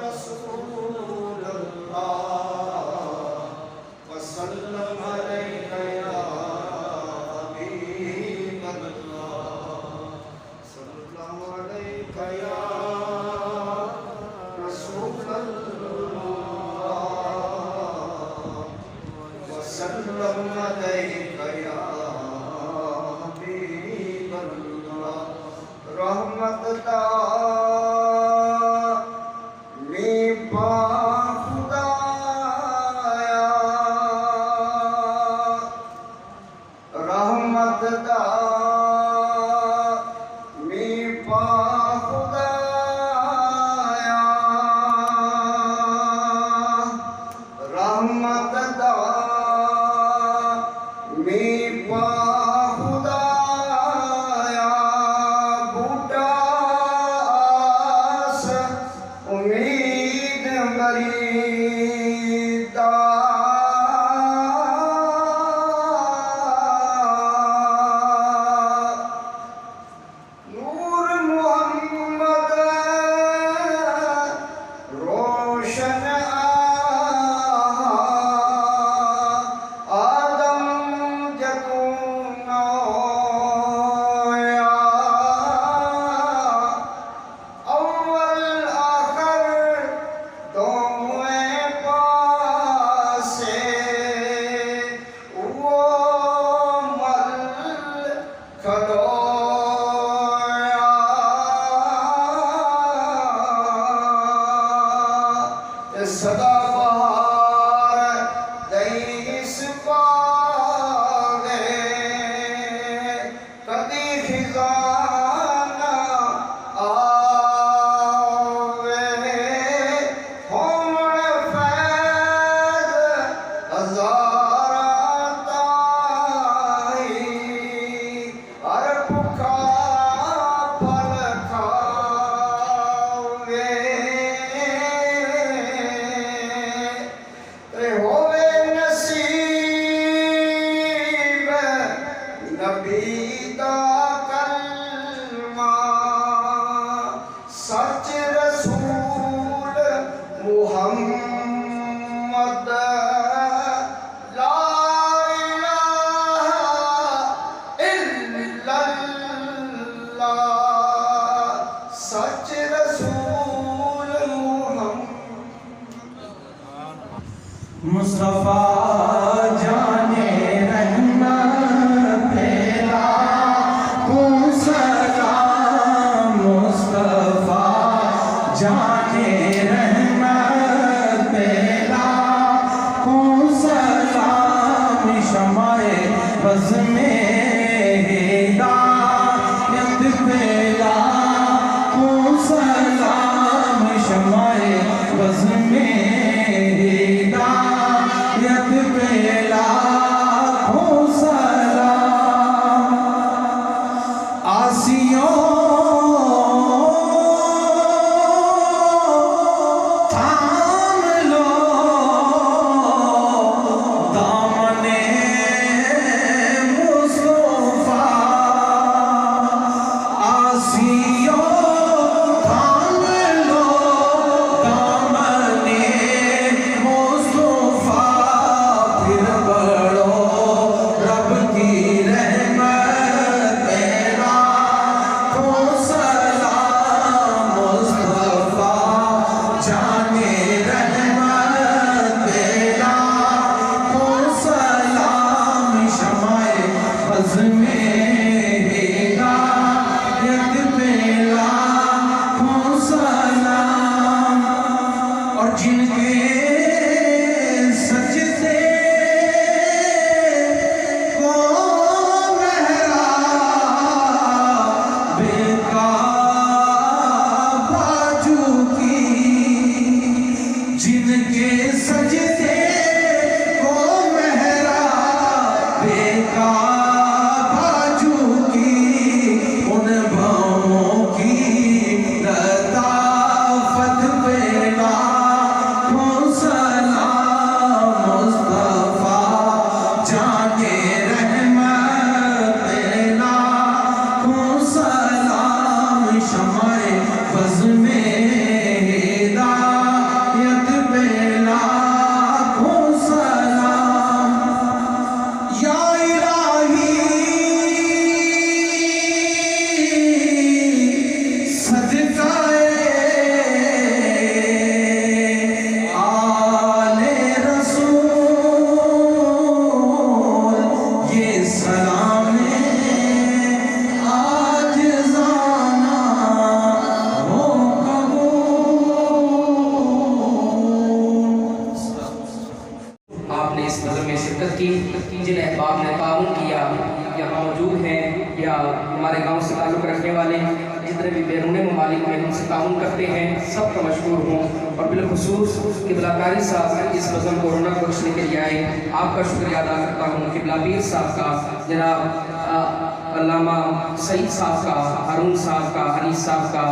رسول اللہ وسلم علیہ یا حبیب اللہ. صلی اللہ علیہ یا رسول اللہ وسلم علیہ یا حبیب اللہ. رحمت تعالی پا خدایا, رحمت تعالی پا خدایا, رحمت تعالی پا صدا بہار دیس پاوے کدی خزانہ آوے ہومڑ فیض ہزاراں تائی ہر بکھارا پل کھاوے نبی دا کلمہ سچ رسول محمد لا الہ الا اللہ سچ رسول محمد مصطفیٰ جانے رحمت تیرا سلام, مصطفیٰ جانے رحمت تیرا سلام, شمع بز میں ہدایت تیرا سلام, شمع بز میں ہدایت تیرا سلام. آسیوں تھام لو دامن مصطفیٰ شرکت کی، جن احباب نے تعاون کیا یہاں موجود ہیں یا ہمارے گاؤں سے تعلق رکھنے والے جتنے بھی بیرون ممالک میں ہم سے تعاون کرتے ہیں، سب کا مشکور ہوں، اور بالخصوص قبلہ قاری صاحب اس وزن کورونا کو بخشنے کے لیے آئے، آپ کا شکریہ ادا کرتا ہوں، قبلہ پیر صاحب کا، جناب علامہ سعید صاحب کا، ہارون صاحب کا، انیس صاحب کا،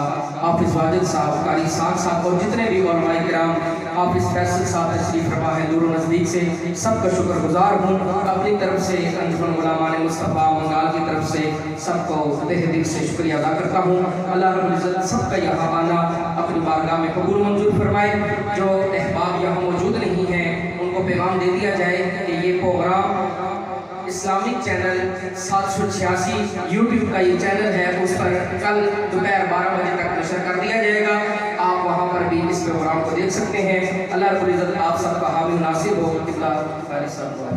حافظ واجد صاحب، قاری ساق صاحب اور جتنے بھی علماء کرام، حافظ فیصل صاحب تشریف فرما ہے دور و نزدیک سے، سب کا شکر گزار ہوں۔ اپنی طرف سے انجمن علماء مصطفیٰ منگال کی طرف سے سب کو تہ دل سے شکریہ ادا کرتا ہوں۔ اللہ رب العزت سب کا یہاں آنا اپنی بارگاہ میں قبول منظور فرمائے۔ جو احباب یہاں موجود نہیں ہیں ان کو پیغام دے دیا جائے کہ یہ پروگرام اسلامک چینل 786 یوٹیوب کا یہ چینل ہے، اس پر کل دوپہر 12 بجے تک نشر کر دیا جائے گا، آپ وہاں پر بھی اس پروگرام کو دیکھ سکتے ہیں۔ اللہ رب العزت آپ سب کا حامی ناصر ہو۔ قبلہ قاری صاحب کو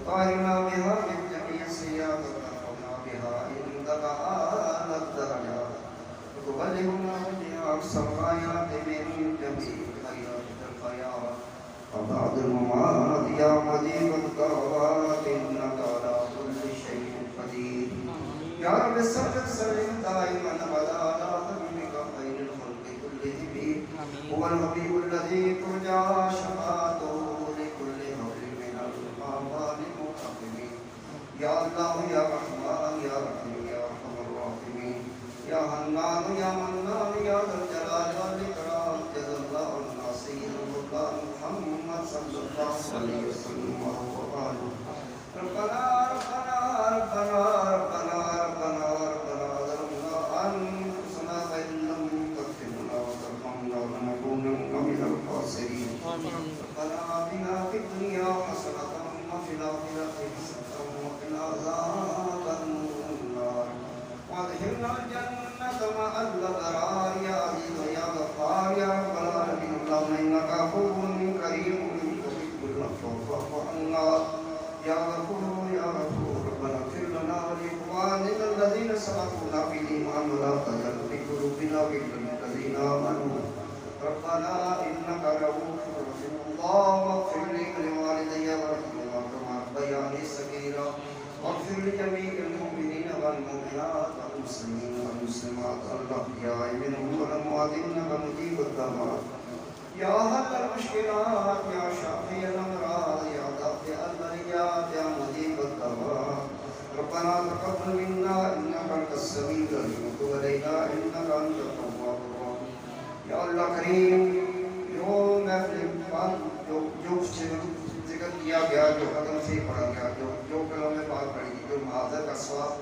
طائرنا بها من جميع السيئات وترفعنا بها عندك أعلى الدرجات وتبلغنا بها أقصى الغايات من جميع خيرات الخيرات وبعد الممات يا مجيب الدعوات إنك على كل شيء قدير يا رب صل وسلم دائما أبدا على حبيبك خير الخلق كلهم هو الحبيب الذي ترجى شفاعته لكل هول من الآباء المحكمين يا الله يا رحمن يا رحيم يا أرحم الراحمين يا حنان يا منان يا ذا الجلال والإكرام جزا الله عنا سيد الله محمد صلى الله عليه وسلم وآله ربنا ربنا ربنا ربنا ربنا ربنا ظلمنا أنفسنا فإن لم تغفر لنا وترحمنا لنكونن من الخاسرين ربنا آتنا في الدنيا حسنة وفي الآخرة حسنة وقنا عذاب النار وادخلنا الجنة مع الأبرار يا عزيز يا غفار يا رب العالمين اللهم إنك عفو كريم تحب العفو فاعف عنا يا غفور يا غفور ربنا اغفر لنا ولإخواننا الذين سبقونا بالإيمان ولا تجعل في قلوبنا غلا للذين آمنوا ربنا إنك رؤوف رحيم اللهم اغفر لي ولوالدي وارحمهما كما ربياني صغيرا واغفر لجميع المؤمنين والمؤمنات والمسلمين والمسلمات الأحياء منهم والأموات إنك مجيب الدعوات يا حل المشكلات يا شافي الأمراض يا دافع البريات يا مجيب الدعوات ربنا تقبل منا إنك أنت السميع العليم وتب علينا إنك أنت التواب الرحيم یا اللہ کریم، جو محفل پاک جو ذکر کیا گیا، جو ختم سے پڑھا گیا، جو کلام پاک پڑھی گئی، جو محاضر کا ثواب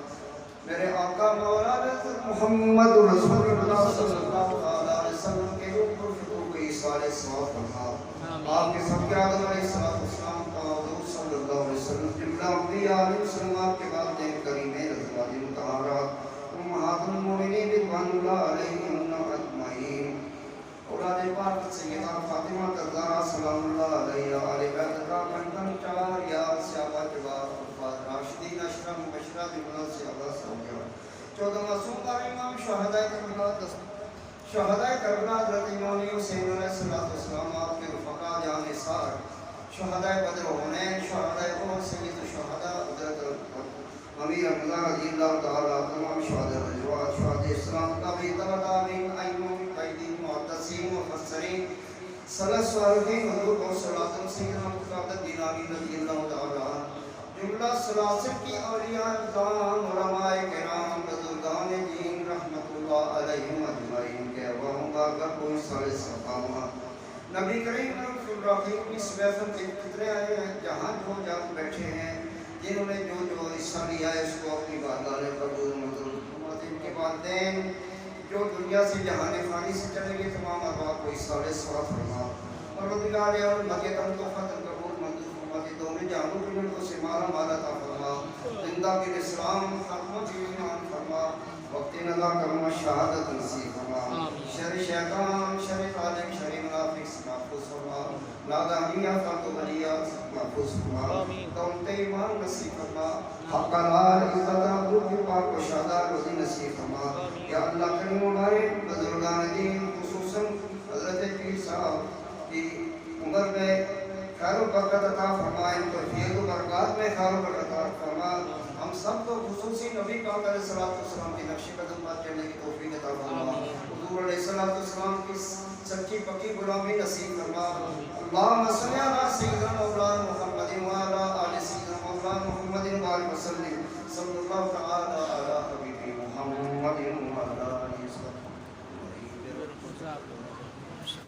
میرے آقا مولانا محمد رسول اللہ صلی اللہ علیہ وسلم کے اوپر فطور کو ایصال ثواب فرما۔ آپ کے سب کے آدم علیہ السلام کا حضور صلی اللہ علیہ وسلم جملہ انبیاء علیہ السلام کے بعد کریمین ازواج مطہرات امہات المؤمنین رضوان اللہ علیہم اجمعین، اولاد پاک سیدہ فاطمہ الزہرا سلام اللہ علیہا، آل بیت کا پنجم چار یا صحابہ کبار اربعہ راشدین اشرا مبشرہ بمنہ صحابہ سویا 14 معصوم امام شہداء کربلا حضرت امام حسین علیہ السلام، آپ کے رفقا جان نثار، شہداء بدر و حنین، شہداء احد، سید الشہداء حضرت امیر حمزہ رضی اللہ تعالیٰ، تمام شہداء الرضوان، شہداء اسلام کا بھی تابعین، ائمہ قائدین، محدثین، مفسرین، سلف صالحین، حضور کو صلاۃ سیدنا مقتدی دینانی رضی اللہ تعالیٰ، جملہ سلاسل کی اولیاء اعظام، علماء کرام، بزرگان دین رحمت اللہ علیہم اجمعین کے عوام کا کوئی سال سفاوہ نبی کریم رسول اللہ کی سبیفت کے کتنے آئے ہیں، جہاں جو جہاں بیٹھے ہیں، جنہوں نے جو حصہ لیا ہے اس کو اپنی بارگاہ میں قبول منظور فرما۔ ان کے والدین جو دنیا سے جہان فانی سے چلے گئے، تمام ارواح کو صالح ثواب فرما اور رضی اللہ عنہ مغفرت و فتح قبول منظور فرما۔ دونوں جہانوں کی ملکوں سے مالا مالا عطا فرما، زندہ بال اسلام خاتمہ کی ایمان فرما، وقت نظر کرما شہادت نصیب فرما، شر شیطان، شر خالق، شر منافق محفوظ فرما نادانیات فاتوبریات محفوظ فرما دولت ایمان نصیب فرما حق لار عزت عبداللہ کی پاک و شادار روزی نصیب فرما یا اللہ کریم ہمارے بزرگان دین خصوصاً حضرت پیر صاحب کی عمر میں خیر و برکت عطا فرمائے توفیق و برکات میں خیر و برکت عطا فرما ہم سب کو خصوصی نبی پاک علیہ الصلوۃ والسلام کی نقش قدم پر چلنے کی توفیق عطا فرما حضور علیہ الصلوۃ والسلام کی سچی پکی غلامی نصیب فرما اللهم صل علی سیدنا مولانا محمد وعلی آل سیدنا مولانا محمد وبارک وسلم صلی اللہ تعالی علی حبیب محمد وعلی آلہ وصحبہ